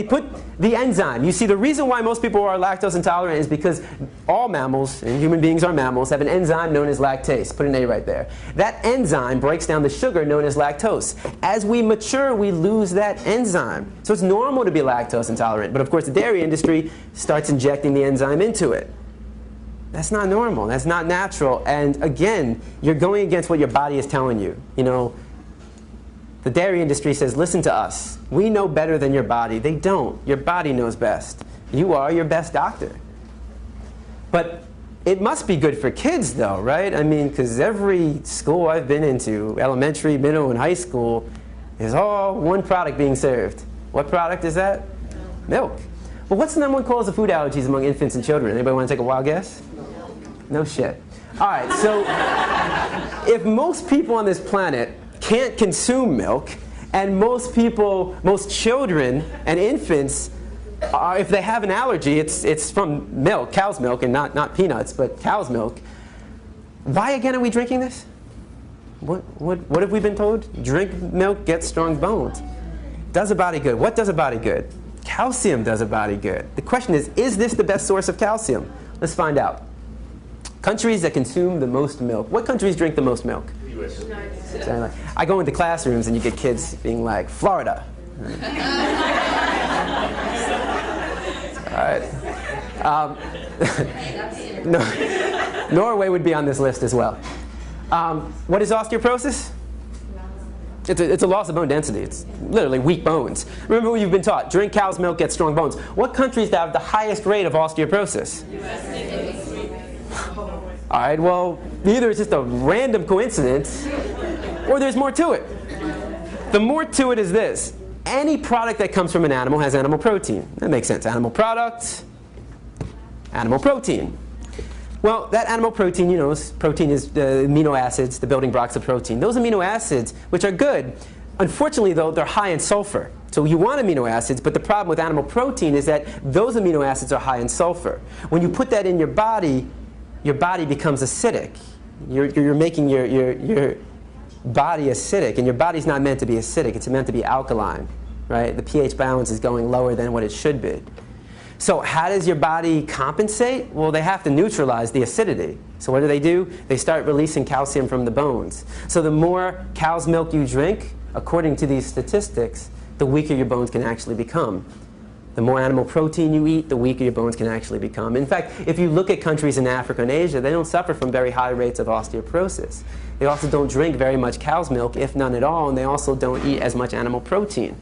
put the enzyme. You see, the reason why most people are lactose intolerant is because all mammals, and human beings are mammals, have an enzyme known as lactase. Put an A right there. That enzyme breaks down the sugar known as lactose. As we mature, we lose that enzyme. So it's normal to be lactose intolerant. But of course, the dairy industry starts injecting the enzyme into it. That's not normal. That's not natural. And again, you're going against what your body is telling you. The dairy industry says, listen to us. We know better than your body. They don't. Your body knows best. You are your best doctor. But it must be good for kids, though, right? I mean, because every school I've been into, elementary, middle, and high school, is all one product being served. What product is that? Milk. Well, what's the number one cause of food allergies among infants and children? Anybody want to take a wild guess? No shit. All right, so if most people on this planet can't consume milk, and most children and infants, if they have an allergy, it's from milk, cow's milk, and not peanuts, but cow's milk. Why again are we drinking this? What have we been told? Drink milk, get strong bones. Does a body good. What does a body good? Calcium does a body good. The question is this the best source of calcium? Let's find out. Countries that consume the most milk. What countries drink the most milk?
US.
I go into classrooms and you get kids being like, Florida. All No, Norway would be on this list as well. What is osteoporosis? It's a loss of bone density. It's literally weak bones. Remember what you've been taught. Drink cow's milk, get strong bones. What countries have the highest rate of osteoporosis? All right, well, either it's just a random coincidence or there's more to it. The more to it is this. Any product that comes from an animal has animal protein. That makes sense. Animal product, animal protein. Well, that animal protein, you know, protein is the amino acids, the building blocks of protein. Those amino acids, which are good, unfortunately, though, they're high in sulfur. So you want amino acids, but the problem with animal protein is that those amino acids are high in sulfur. When you put that in your body becomes acidic. You're making your body acidic, and your body's not meant to be acidic. It's meant to be alkaline, right? The pH balance is going lower than what it should be. So how does your body compensate? Well, they have to neutralize the acidity. So what do? They start releasing calcium from the bones. So the more cow's milk you drink, according to these statistics, the weaker your bones can actually become. The more animal protein you eat, the weaker your bones can actually become. In fact, if you look at countries in Africa and Asia, they don't suffer from very high rates of osteoporosis. They also don't drink very much cow's milk, if none at all, and they also don't eat as much animal protein.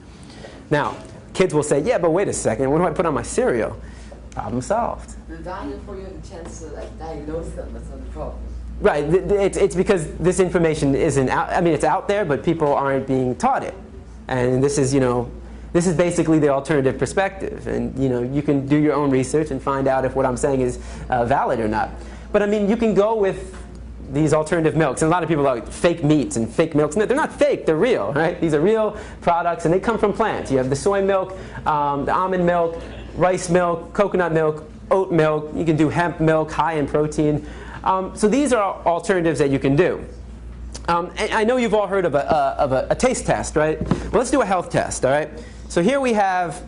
Now, kids will say, yeah, but wait a second, what do I put on my cereal? Problem solved.
The diet for you have a chance to diagnose them, that's not the problem.
Right, it's because this information isn't out, I mean, it's out there, but people aren't being taught it. And this is, you know, this is basically the alternative perspective. And, you know, you can do your own research and find out if what I'm saying is valid or not. But, I mean, you can go with these alternative milks. And a lot of people are like fake meats and fake milks. No, they're not fake, they're real, right? These are real products, and they come from plants. You have the soy milk, the almond milk, rice milk, coconut milk, oat milk. You can do hemp milk, high in protein. So these are alternatives that you can do. And I know you've all heard of a taste test, right? Well, let's do a health test, all right? So here we have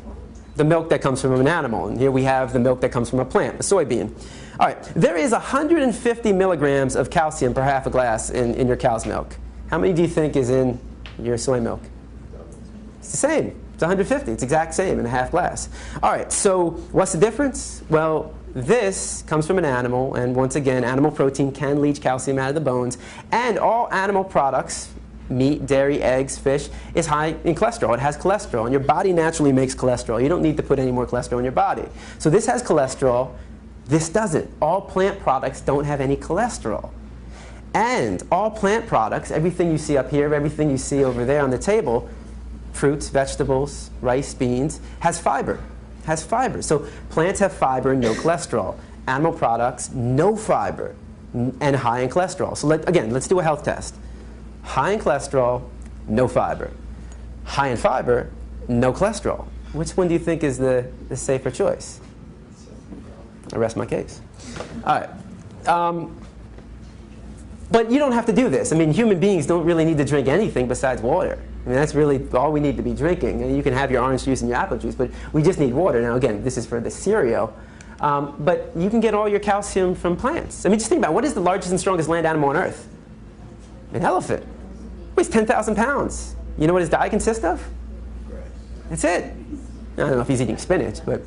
the milk that comes from an animal, and here we have the milk that comes from a plant, a soybean. All right, there is 150 milligrams of calcium per half a glass in your cow's milk. How many do you think is in your soy milk? It's the same. It's 150. It's the exact same in a half glass. All right, so what's the difference? Well, this comes from an animal, and once again, animal protein can leach calcium out of the bones, and all animal products, meat, dairy, eggs, fish, is high in cholesterol. It has cholesterol, and your body naturally makes cholesterol. You don't need to put any more cholesterol in your body. So this has cholesterol. This doesn't. All plant products don't have any cholesterol. And all plant products, everything you see up here, everything you see over there on the table, fruits, vegetables, rice, beans, has fiber. Has fiber. So plants have fiber and no cholesterol. Animal products, no fiber and high in cholesterol. So again, let's do a health test. High in cholesterol, no fiber. High in fiber, no cholesterol. Which one do you think is the safer choice? I rest my case. All right. But you don't have to do this. I mean, human beings don't really need to drink anything besides water. I mean, that's really all we need to be drinking. And you can have your orange juice and your apple juice, but we just need water. Now, again, this is for the cereal. But you can get all your calcium from plants. I mean, just think about it. What is the largest and strongest land animal on Earth? An elephant. Weighs 10,000 pounds. You know what his diet consists of? That's it. I don't know if he's eating spinach, but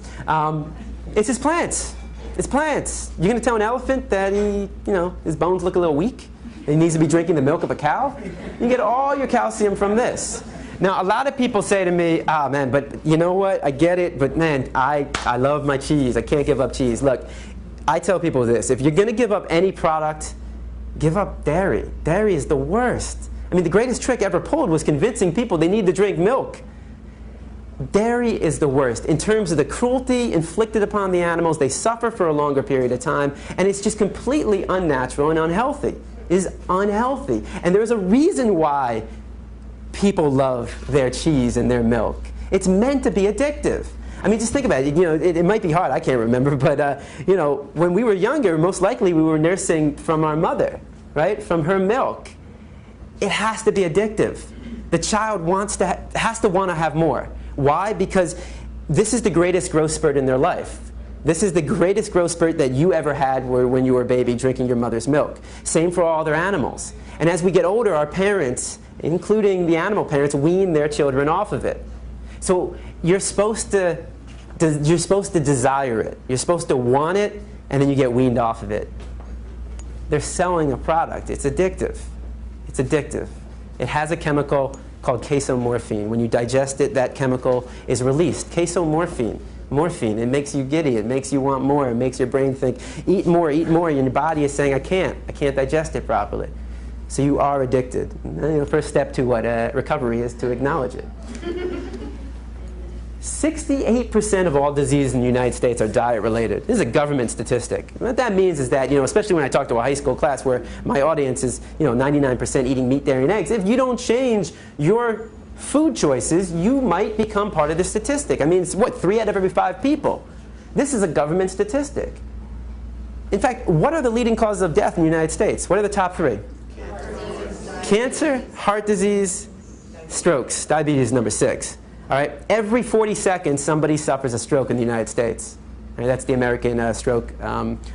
it's his plants. It's plants. You're going to tell an elephant that his bones look a little weak? He needs to be drinking the milk of a cow? You get all your calcium from this. Now, a lot of people say to me, man, but you know what? I get it, but man, I love my cheese. I can't give up cheese. Look, I tell people this. If you're going to give up any product, give up dairy. Dairy is the worst. I mean, the greatest trick ever pulled was convincing people they need to drink milk. Dairy is the worst. In terms of the cruelty inflicted upon the animals, they suffer for a longer period of time, and it's just completely unnatural and unhealthy. It is unhealthy. And there's a reason why people love their cheese and their milk. It's meant to be addictive. I mean, just think about it. You know, it might be hard. I can't remember, but you know, when we were younger, most likely we were nursing from our mother, right? From her milk. It has to be addictive. The child has to want to have more. Why? Because this is the greatest growth spurt in their life. This is the greatest growth spurt that you ever had when you were a baby drinking your mother's milk. Same for all other animals. And as we get older, our parents, including the animal parents, wean their children off of it. So you're supposed to you're supposed to desire it. You're supposed to want it, and then you get weaned off of it. They're selling a product. It's addictive. It's addictive. It has a chemical called casomorphine. When you digest it, that chemical is released. Casomorphine. Morphine. It makes you giddy. It makes you want more. It makes your brain think, eat more, eat more. And your body is saying, I can't digest it properly. So you are addicted. And the first step to what recovery is to acknowledge it. 68% of all diseases in the United States are diet-related. This is a government statistic. What that means is that, especially when I talk to a high school class where my audience is, 99% eating meat, dairy, and eggs, if you don't change your food choices, you might become part of the statistic. I mean, it's what, 3 out of every 5 people. This is a government statistic. In fact, what are the leading causes of death in the United States? What are the top 3? Cancer, heart disease, strokes. Diabetes is number 6. All right? Every 40 seconds, somebody suffers a stroke in the United States. All right? That's the American Stroke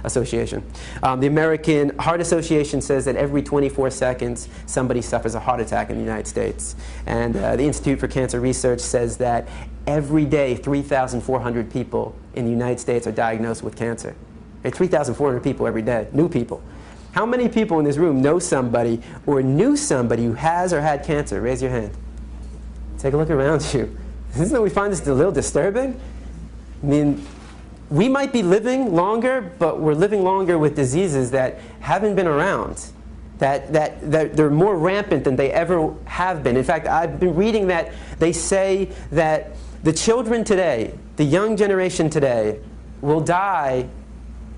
Association. The American Heart Association says that every 24 seconds, somebody suffers a heart attack in the United States. And the Institute for Cancer Research says that every day, 3,400 people in the United States are diagnosed with cancer. Okay? 3,400 people every day, new people. How many people in this room know somebody or knew somebody who has or had cancer? Raise your hand. Take a look around you. Isn't it we find this a little disturbing? I mean, we might be living longer, but we're living longer with diseases that haven't been around, that they're more rampant than they ever have been. In fact, I've been reading that they say that the children today, the young generation today, will die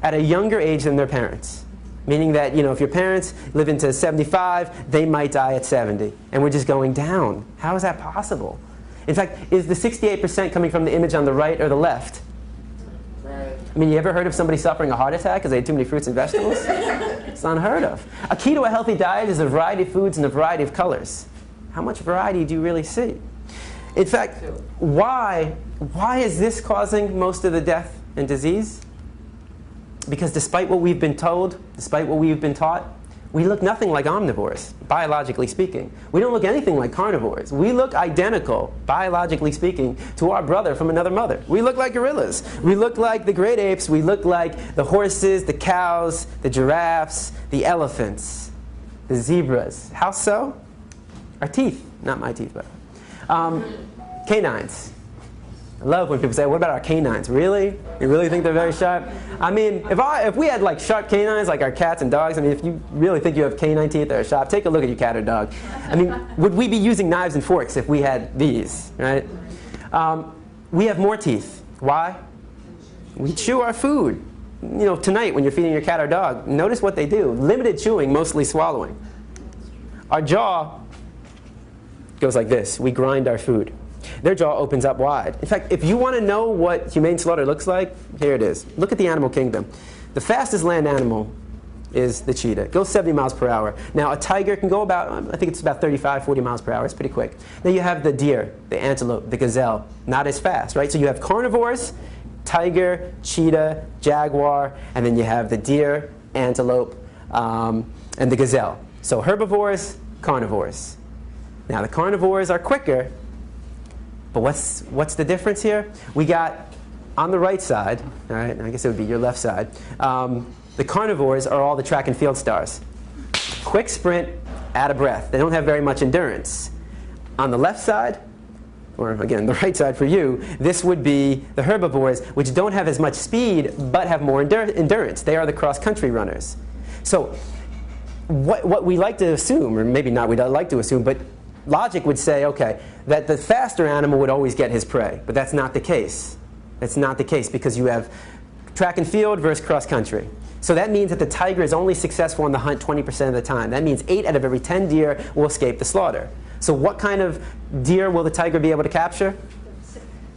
at a younger age than their parents. Meaning that, if your parents live into 75, they might die at 70. And we're just going down. How is that possible? In fact, is the 68% coming from the image on the right or the left?
Right.
I mean, you ever heard of somebody suffering a heart attack because they ate too many fruits and vegetables? It's unheard of. A key to a healthy diet is a variety of foods and a variety of colors. How much variety do you really see? In fact, why is this causing most of the death and disease? Because despite what we've been told, despite what we've been taught, we look nothing like omnivores, biologically speaking. We don't look anything like carnivores. We look identical, biologically speaking, to our brother from another mother. We look like gorillas. We look like the great apes. We look like the horses, the cows, the giraffes, the elephants, the zebras. How so? Our teeth. Not my teeth, but canines. I love when people say, what about our canines? Really? You really think they're very sharp? I mean, if we had like sharp canines like our cats and dogs, I mean, if you really think you have canine teeth that are sharp, take a look at your cat or dog. I mean, would we be using knives and forks if we had these, right? We have more teeth. Why? We chew our food. Tonight when you're feeding your cat or dog, notice what they do. Limited chewing, mostly swallowing. Our jaw goes like this. We grind our food. Their jaw opens up wide. In fact, if you want to know what humane slaughter looks like, here it is. Look at the animal kingdom. The fastest land animal is the cheetah. It goes 70 miles per hour. Now, a tiger can go about, I think it's about 35, 40 miles per hour. It's pretty quick. Then you have the deer, the antelope, the gazelle. Not as fast, right? So you have carnivores, tiger, cheetah, jaguar, and then you have the deer, antelope, and the gazelle. So herbivores, carnivores. Now, the carnivores are quicker. But what's the difference here? We got on the right side, all right, I guess it would be your left side, the carnivores are all the track and field stars. Quick sprint, out of breath. They don't have very much endurance. On the left side, or again, the right side for you, this would be the herbivores, which don't have as much speed, but have more endurance. They are the cross-country runners. So what we like to assume, or maybe not we don't like to assume, but logic would say, okay, that the faster animal would always get his prey. But that's not the case. That's not the case because you have track and field versus cross-country. So that means that the tiger is only successful in the hunt 20% of the time. That means 8 out of every 10 deer will escape the slaughter. So what kind of deer will the tiger be able to capture?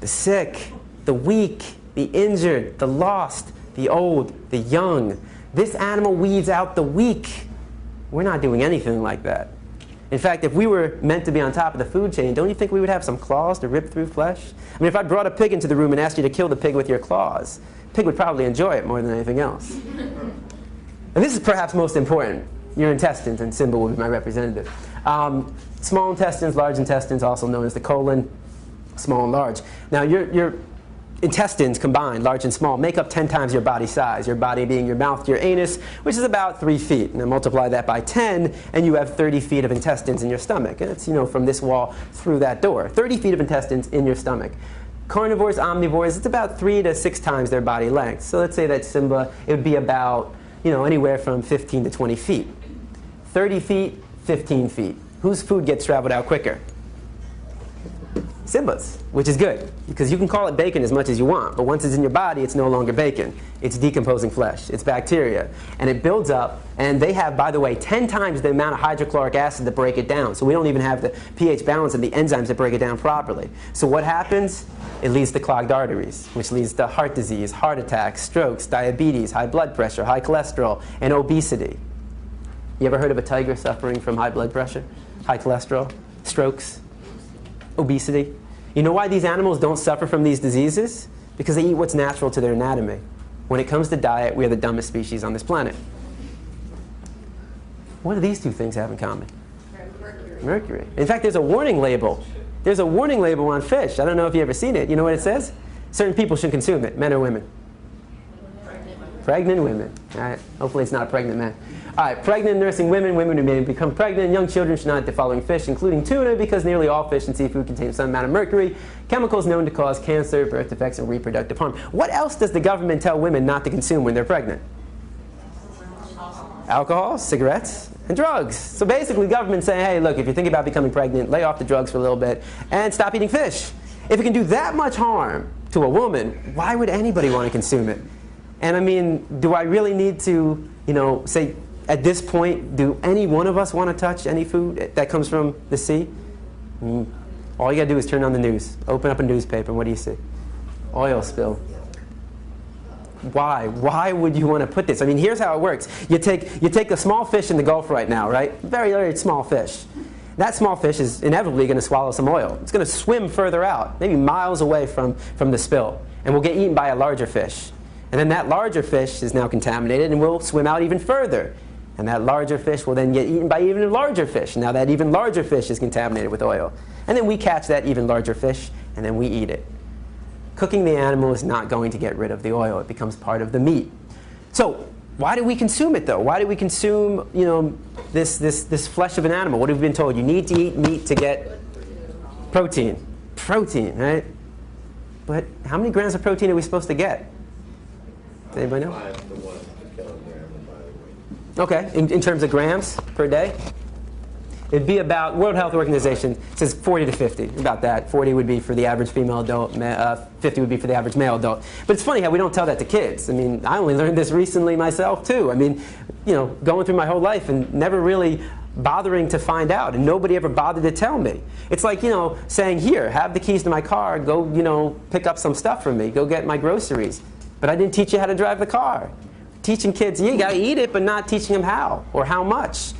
The sick, the weak, the injured, the lost, the old, the young. This animal weeds out the weak. We're not doing anything like that. In fact, if we were meant to be on top of the food chain, don't you think we would have some claws to rip through flesh? I mean, if I brought a pig into the room and asked you to kill the pig with your claws, the pig would probably enjoy it more than anything else. And this is perhaps most important. Your intestines, and Simba will be my representative. Small intestines, large intestines, also known as the colon, small and large. Now, your intestines combined, large and small, make up 10 times your body size. Your body being your mouth to your anus, which is about 3 feet. And then multiply that by 10, and you have 30 feet of intestines in your stomach. And it's, you know, from this wall through that door. 30 feet of intestines in your stomach. Carnivores, omnivores, it's about 3 to 6 times their body length. So let's say that Simba, it would be about, you know, anywhere from 15 to 20 feet. 30 feet, 15 feet. Whose food gets traveled out quicker? Simba's, which is good, because you can call it bacon as much as you want, but once it's in your body, it's no longer bacon. It's decomposing flesh. It's bacteria. And it builds up, and they have, by the way, 10 times the amount of hydrochloric acid to break it down. So we don't even have the pH balance and the enzymes to break it down properly. So what happens? It leads to clogged arteries, which leads to heart disease, heart attacks, strokes, diabetes, high blood pressure, high cholesterol, and obesity. You ever heard of a tiger suffering from high blood pressure, high cholesterol, strokes, obesity? You know why these animals don't suffer from these diseases? Because they eat what's natural to their anatomy. When it comes to diet, we are the dumbest species on this planet. What do these two things have in common?
Mercury.
Mercury. In fact, there's a warning label. There's a warning label on fish. I don't know if you've ever seen it. You know what it says? Certain people should consume it, men or women. Pregnant women. All right. Hopefully it's not a pregnant man. All right. Pregnant nursing women, women who may become pregnant, young children should not eat the following fish, including tuna, because nearly all fish and seafood contain some amount of mercury, chemicals known to cause cancer, birth defects, and reproductive harm. What else does the government tell women not to consume when they're pregnant? Alcohol, cigarettes, and drugs. So basically, the government's saying, hey, look, if you're thinking about becoming pregnant, lay off the drugs for a little bit and stop eating fish. If it can do that much harm to a woman, why would anybody want to consume it? And I mean, do I really need to, you know, say, at this point, do any one of us want to touch any food that comes from the sea? All you got to do is turn on the news. Open up a newspaper, and what do you see? Oil spill. Why? Why would you want to put this? I mean, here's how it works. You take a small fish in the Gulf right now, right? Very, very small fish. That small fish is inevitably going to swallow some oil. It's going to swim further out, maybe miles away from the spill, and will get eaten by a larger fish. And then that larger fish is now contaminated and will swim out even further. And that larger fish will then get eaten by even larger fish. Now that even larger fish is contaminated with oil. And then we catch that even larger fish, and then we eat it. Cooking the animal is not going to get rid of the oil. It becomes part of the meat. So why do we consume it, though? Why do we consume, you know, this flesh of an animal? What have we been told? You need to eat meat to get protein. Protein, right? But how many grams of protein are we supposed to get? Does anybody know?
5 to 1 kilogram by the weight.
Okay, in terms of grams per day? It'd be about, World Health Organization says 40 to 50, about that. 40 would be for the average female adult, 50 would be for the average male adult. But it's funny how we don't tell that to kids. I mean, I only learned this recently myself too. I mean, you know, going through my whole life and never really bothering to find out, and nobody ever bothered to tell me. It's like, you know, saying, here, have the keys to my car, go, you know, pick up some stuff from me, go get my groceries. But I didn't teach you how to drive the car. Teaching kids, you gotta eat it, but not teaching them how or how much.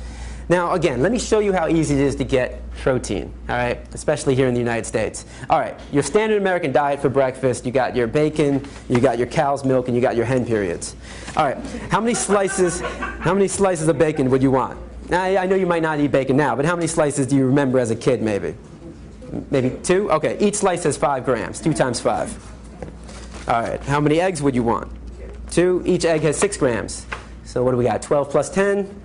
Now, again, let me show you how easy it is to get protein, all right, especially here in the United States. All right, your standard American diet for breakfast, you got your bacon, you got your cow's milk, and you got your hen periods. All right, how many slices of bacon would you want? Now, I know you might not eat bacon now, but how many slices do you remember as a kid, maybe? Maybe 2? Okay, each slice has 5 grams, 2 times 5. All right, how many eggs would you want? 2. Each egg has 6 grams. So what do we got? 12 plus 10,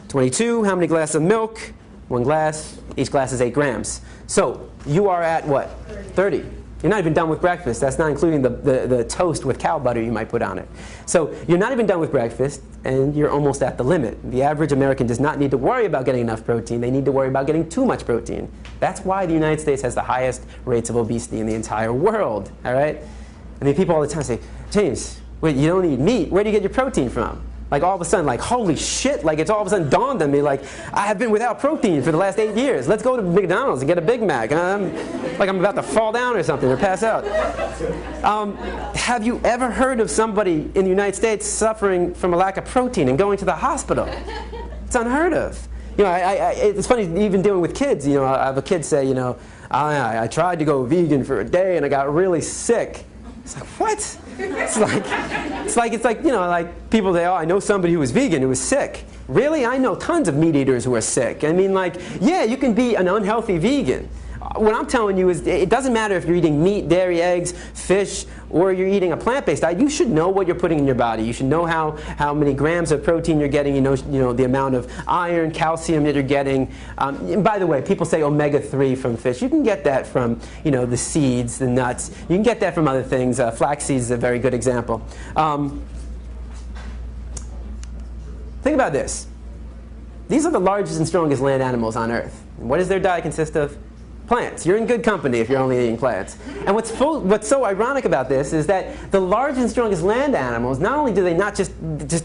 22. How many glasses of milk? 1 glass. Each glass is 8 grams. So you are at what? 30. You're not even done with breakfast. That's not including the toast with cow butter you might put on it. So you're not even done with breakfast, and you're almost at the limit. The average American does not need to worry about getting enough protein. They need to worry about getting too much protein. That's why the United States has the highest rates of obesity in the entire world. All right? I mean, people all the time say, James, wait, you don't eat meat. Where do you get your protein from? Like all of a sudden, like, holy shit, like it's all of a sudden dawned on me, like, I have been without protein for the last 8 years. Let's go to McDonald's and get a Big Mac. Like I'm about to fall down or something or pass out. Have you ever heard of somebody in the United States suffering from a lack of protein and going to the hospital? It's unheard of. You know, it's funny, even dealing with kids, you know, I have a kid say, you know, I tried to go vegan for a day and I got really sick. It's like, what? It's like, you know, like people say, oh, I know somebody who was vegan who was sick. Really? I know tons of meat eaters who are sick. I mean, like, yeah, you can be an unhealthy vegan. what I'm telling you is it doesn't matter if you're eating meat, dairy, eggs, fish, or you're eating a plant-based diet. You should know what you're putting in your body. You should know how many grams of protein you're getting. You know the amount of iron, calcium that you're getting. And by the way, people say omega-3 from fish. You can get that from the seeds, the nuts. You can get that from other things. Flax seeds is a very good example. Think about this. These are the largest and strongest land animals on Earth. And what does their diet consist of? Plants. You're in good company if you're only eating plants. And what's so ironic about this is that the largest and strongest land animals, not only do they not just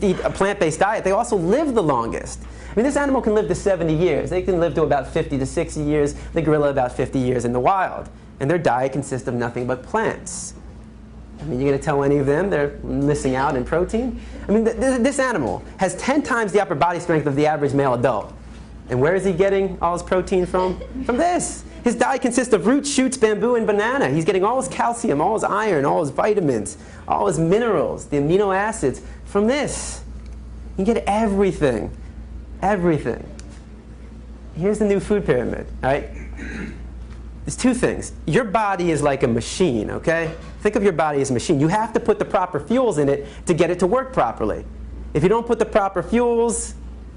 eat a plant-based diet, they also live the longest. I mean, this animal can live to 70 years. They can live to about 50 to 60 years. The gorilla about 50 years in the wild. And their diet consists of nothing but plants. I mean, you're going to tell any of them they're missing out in protein? I mean, this animal has 10 times the upper body strength of the average male adult. And where is he getting all his protein from? From this. His diet consists of roots, shoots, bamboo, and banana. He's getting all his calcium, all his iron, all his vitamins, all his minerals, the amino acids from this. You get everything. Everything. Here's the new food pyramid, all right? There's two things. Your body is like a machine, okay? Think of your body as a machine. You have to put the proper fuels in it to get it to work properly. If you don't put the proper fuels,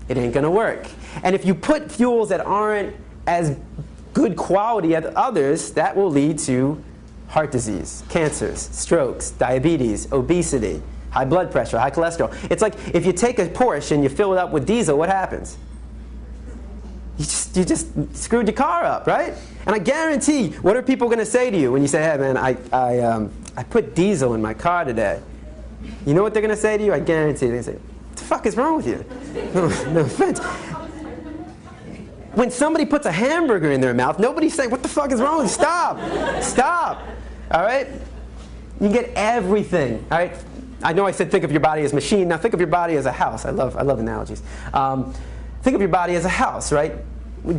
it ain't gonna work. And if you put fuels that aren't as good quality as others, that will lead to heart disease, cancers, strokes, diabetes, obesity, high blood pressure, high cholesterol. It's like if you take a Porsche and you fill it up with diesel, what happens? You just screwed your car up, right? And I guarantee, what are people going to say to you when you say, hey man, I put diesel in my car today? You know what they're going to say to you? I guarantee they're going to say, what the fuck is wrong with you? No offense. When somebody puts a hamburger in their mouth, nobody's saying, what the fuck is wrong with you? Stop. Stop. All right? You get everything. All right? I know I said think of your body as a machine. Now think of your body as a house. I love analogies. Think of your body as a house, right?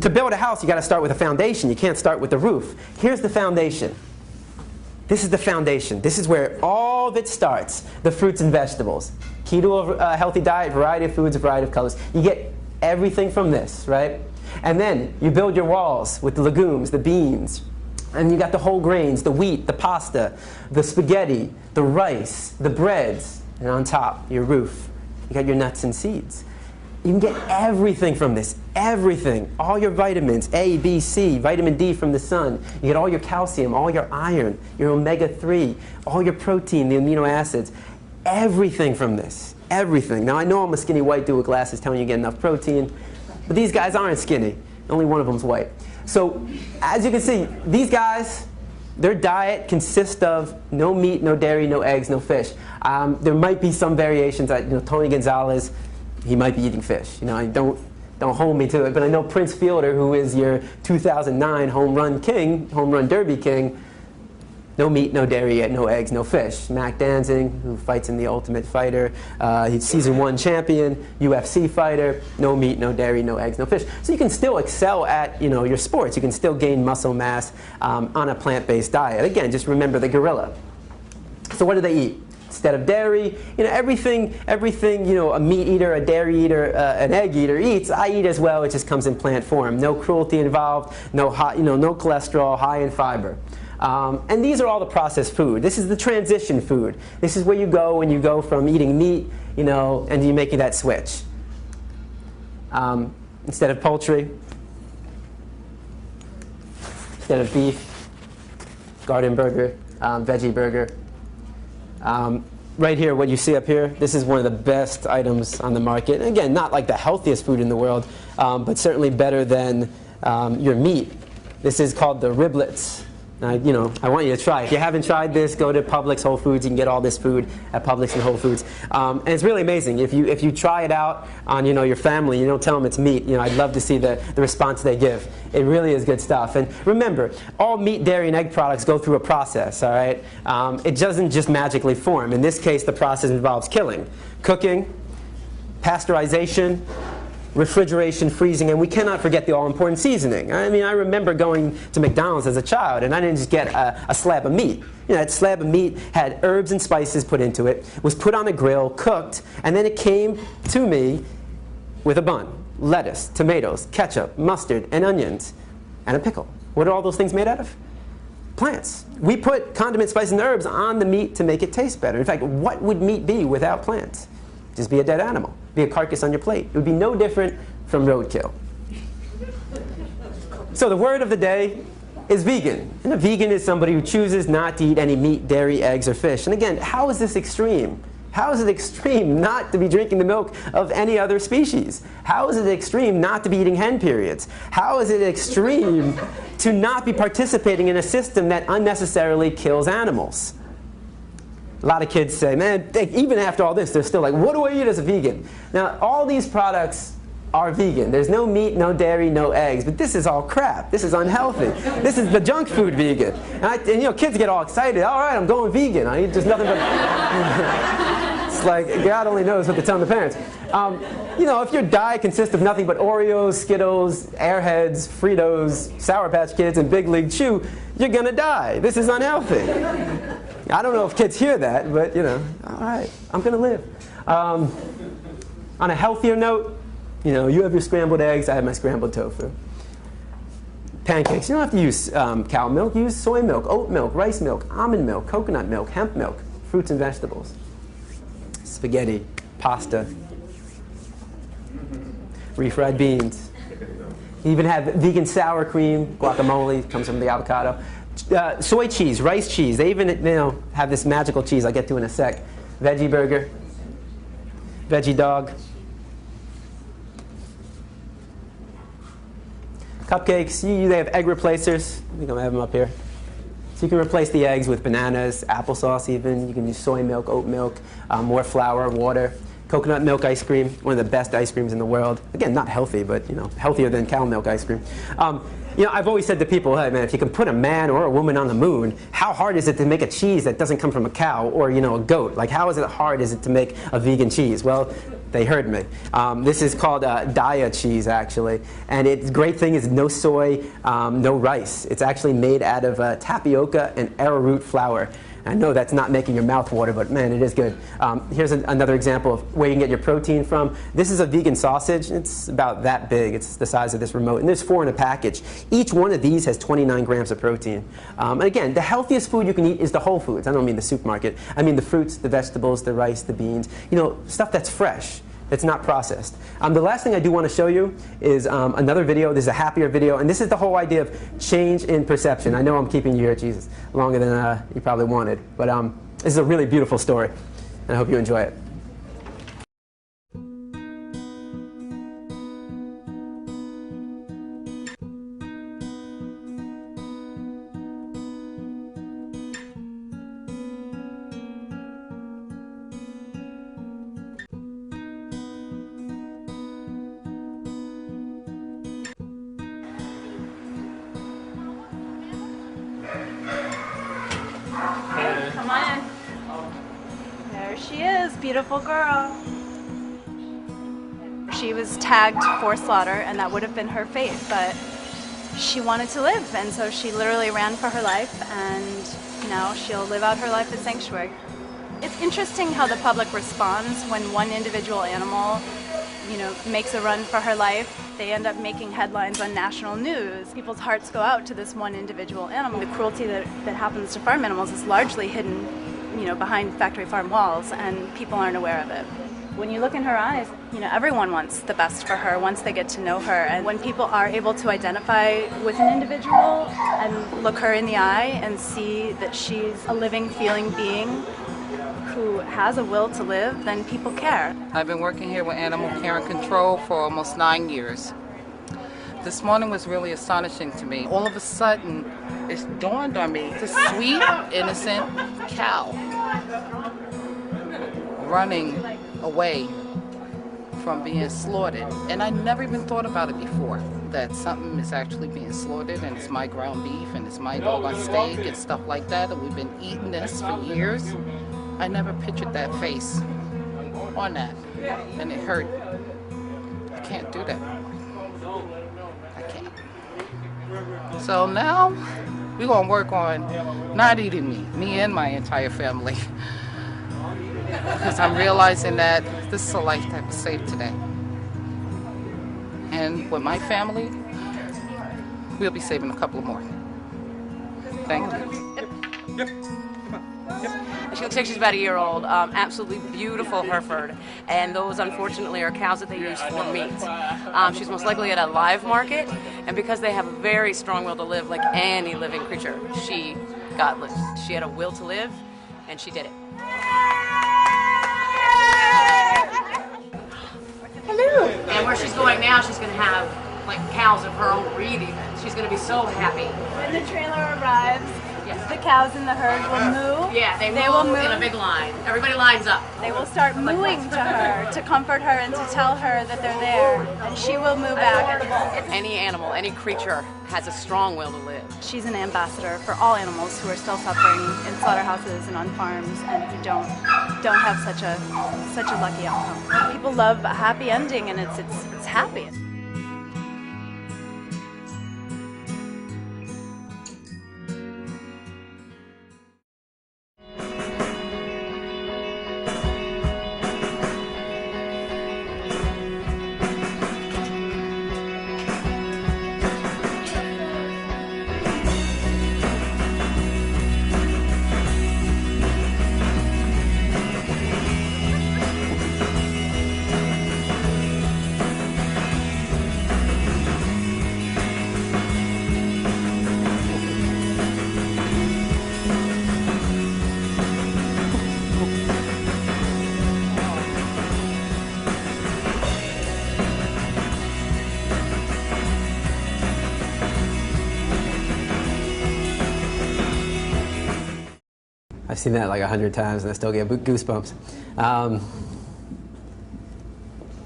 To build a house, you got to start with a foundation. You can't start with the roof. Here's the foundation. This is the foundation. This is where all of it starts. The fruits and vegetables. Key to a healthy diet, variety of foods, a variety of colors. You get everything from this, right? And then you build your walls with the legumes, the beans. And you got the whole grains, the wheat, the pasta, the spaghetti, the rice, the breads. And on top, your roof. You got your nuts and seeds. You can get everything from this, everything. All your vitamins, A, B, C, vitamin D from the sun. You get all your calcium, all your iron, your omega-3, all your protein, the amino acids. Everything from this, everything. Now I know I'm a skinny white dude with glasses telling you to get enough protein, but these guys aren't skinny. Only one of them's white. So as you can see, these guys, their diet consists of no meat, no dairy, no eggs, no fish. There might be some variations. Tony Gonzalez, he might be eating fish. Don't hold me to it. But I know Prince Fielder, who is your 2009 home run derby king, no meat, no dairy, no eggs, no fish. Mac Danzig, who fights in The Ultimate Fighter, he's season 1 champion, UFC fighter, no meat, no dairy, no eggs, no fish. So you can still excel at your sports. You can still gain muscle mass on a plant-based diet. Again, just remember the gorilla. So what do they eat? Instead of dairy, everything a meat eater, a dairy eater, an egg eater eats, I eat as well. It just comes in plant form. No cruelty involved, no cholesterol, high in fiber. And these are all the processed food. This is the transition food. This is where you go when you go from eating meat, and you're making that switch. Instead of poultry, instead of beef, garden burger, veggie burger. Right here, what you see up here, this is one of the best items on the market. And again, not like the healthiest food in the world, but certainly better than your meat. This is called the riblets. I want you to try it. If you haven't tried this, go to Publix, Whole Foods. You can get all this food at Publix and Whole Foods. And it's really amazing. If you try it out on your family, you don't tell them it's meat. I'd love to see the response they give. It really is good stuff. And remember, all meat, dairy, and egg products go through a process. All right, it doesn't just magically form. In this case, the process involves killing, cooking, pasteurization, refrigeration, freezing, and we cannot forget the all-important seasoning. I mean, I remember going to McDonald's as a child, and I didn't just get a slab of meat. That slab of meat had herbs and spices put into it, was put on a grill, cooked, and then it came to me with a bun, lettuce, tomatoes, ketchup, mustard, and onions, and a pickle. What are all those things made out of? Plants. We put condiments, spices, and herbs on the meat to make it taste better. In fact, what would meat be without plants? Just be a dead animal. Be a carcass on your plate. It would be no different from roadkill. So the word of the day is vegan. And a vegan is somebody who chooses not to eat any meat, dairy, eggs, or fish. And again, how is this extreme? How is it extreme not to be drinking the milk of any other species? How is it extreme not to be eating hen periods? How is it extreme to not be participating in a system that unnecessarily kills animals? A lot of kids say, man, even after all this, they're still like, what do I eat as a vegan? Now, all these products are vegan. There's no meat, no dairy, no eggs, but this is all crap. This is unhealthy. This is the junk food vegan. And you know, kids get all excited. All right, I'm going vegan. I eat just nothing but... It's like, God only knows what to tell the parents. You know, if your diet consists of nothing but Oreos, Skittles, Airheads, Fritos, Sour Patch Kids, and Big League Chew, you're gonna die. This is unhealthy. I don't know if kids hear that, but you know, all right, I'm gonna live. On a healthier note, you know, you have your scrambled eggs, I have my scrambled tofu. Pancakes, you don't have to use cow milk, use soy milk, oat milk, rice milk, almond milk, coconut milk, hemp milk, fruits and vegetables. Spaghetti, pasta, refried beans. You even have vegan sour cream, guacamole, comes from the avocado. Soy cheese, rice cheese, they even have this magical cheese I'll get to in a sec. Veggie burger, veggie dog. Cupcakes, they have egg replacers. I think I'm gonna have them up here. So you can replace the eggs with bananas, applesauce even. You can use soy milk, oat milk, more flour, water. Coconut milk ice cream, one of the best ice creams in the world. Again, not healthy, but you know, healthier than cow milk ice cream. You know, I've always said to people, hey man, if you can put a man or a woman on the moon, how hard is it to make a cheese that doesn't come from a cow or you know, a goat? Like how hard is it to make a vegan cheese? Well, they heard me. This is called Daya cheese, actually. And its great thing is no soy, no rice. It's actually made out of tapioca and arrowroot flour. I know that's not making your mouth water, but man, it is good. Here's another example of where you can get your protein from. This is a vegan sausage. It's about that big. It's the size of this remote. And there's 4 in a package. Each one of these has 29 grams of protein. And again, the healthiest food you can eat is the whole foods. I don't mean the supermarket. I mean the fruits, the vegetables, the rice, the beans. You know, stuff that's fresh. It's not processed. The last thing I do want to show you is another video. This is a happier video, and this is the whole idea of change in perception. I know I'm keeping you here, Jesus, longer than you probably wanted, but this is a really beautiful story, and I hope you enjoy it.
Come on in. There she is, beautiful girl. She was tagged for slaughter, and that would have been her fate, but she wanted to live, and so she literally ran for her life, and now she'll live out her life at sanctuary. It's interesting how the public responds when one individual animal, you know, makes a run for her life. They end up making headlines on national news. People's hearts go out to this one individual animal. The cruelty that happens to farm animals is largely hidden, you know, behind factory farm walls, and people aren't aware of it. When you look in her eyes, you know, everyone wants the best for her once they get to know her. And when people are able to identify with an individual and look her in the eye and see that she's a living, feeling being who has a will to live, then people care.
I've been working here with animal care and control for almost 9 years. This morning was really astonishing to me. All of a sudden, it dawned on me, this sweet, innocent cow running away from being slaughtered. And I never even thought about it before, that something is actually being slaughtered and it's my ground beef and it's my dog on steak and stuff like that, and we've been eating this for years. I never pictured that face on that, and it hurt. I can't do that. I can't. So now we're gonna work on not eating me and my entire family, because I'm realizing that this is a life that was saved today. And with my family, we'll be saving a couple more. Thank you.
She looks like she's about a year old. Absolutely beautiful Hereford, and those unfortunately are cows that they use for meat. She's most likely at a live market, and because they have a very strong will to live, like any living creature, she got loose. She had a will to live, and she did it. Hello. And where she's going now, she's going to have like cows of her own breed even. She's going to be so happy.
When the trailer arrives,
Yes.
the cows in the herd will moo.
Yeah, they
will
move
moo.
in a big line. Everybody lines up.
They will start mooing to her to comfort her and to tell her that they're there, and she will moo back.
Any animal, any creature has a strong will to live.
She's an ambassador for all animals who are still suffering in slaughterhouses and on farms and who don't have such a lucky outcome. People love a happy ending, and it's happy.
I've seen that like 100 times and I still get goosebumps.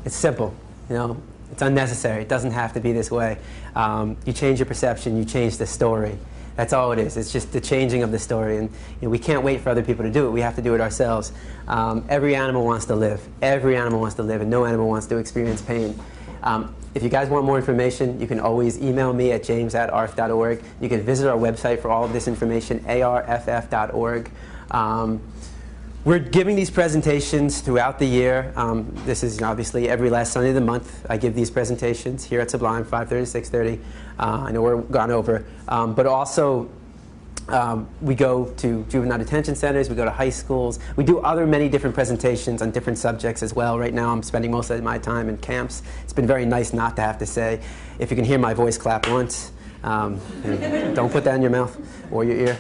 It's simple, you know. It's unnecessary. It doesn't have to be this way. You change your perception, you change the story. That's all it is. It's just the changing of the story, and you know, we can't wait for other people to do it. We have to do it ourselves. Every animal wants to live. Every animal wants to live, and no animal wants to experience pain. If you guys want more information, you can always email me at james@arf.org. You can visit our website for all of this information, arff.org. We're giving these presentations throughout the year. This is obviously every last Sunday of the month. I give these presentations here at Sublime, 5:30 to 6:30. I know we're gone over. But also, we go to juvenile detention centers, we go to high schools. We do many different presentations on different subjects as well. Right now I'm spending most of my time in camps. It's been very nice not to have to say, if you can hear my voice, clap once. Don't put that in your mouth or your ear.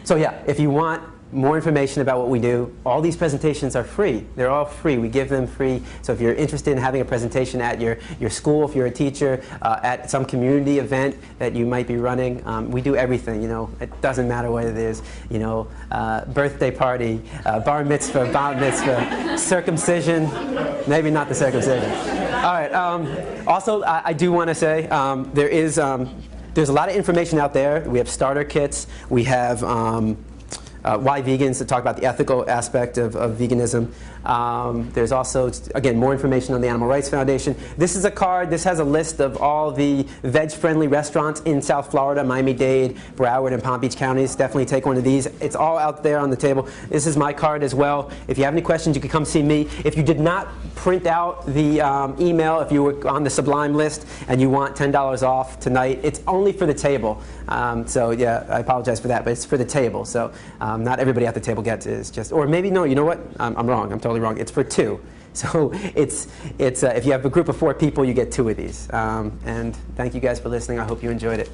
So yeah, if you want more information about what we do, all these presentations are free. They're all free. We give them free. So if you're interested in having a presentation at your school, if you're a teacher, at some community event that you might be running, we do everything. You know, it doesn't matter what it is. You know, birthday party, bar mitzvah, bat mitzvah, circumcision, maybe not the circumcision. All right. Also, I do want to say there's a lot of information out there. We have starter kits. We have Why Vegans, to talk about the ethical aspect of veganism. There's also, again, more information on the Animal Rights Foundation. This is a card. This has a list of all the veg-friendly restaurants in South Florida, Miami-Dade, Broward, and Palm Beach counties. Definitely take one of these. It's all out there on the table. This is my card as well. If you have any questions, you can come see me. If you did not print out the email, if you were on the Sublime list and you want $10 off tonight, it's only for the table. So yeah, I apologize for that, but it's for the table. So not everybody at the table gets it. It's just, or maybe no, you know what? I'm wrong. I'm totally wrong. It's for two. So it's if you have a group of 4 people, you get 2 of these. And thank you guys for listening. I hope you enjoyed it.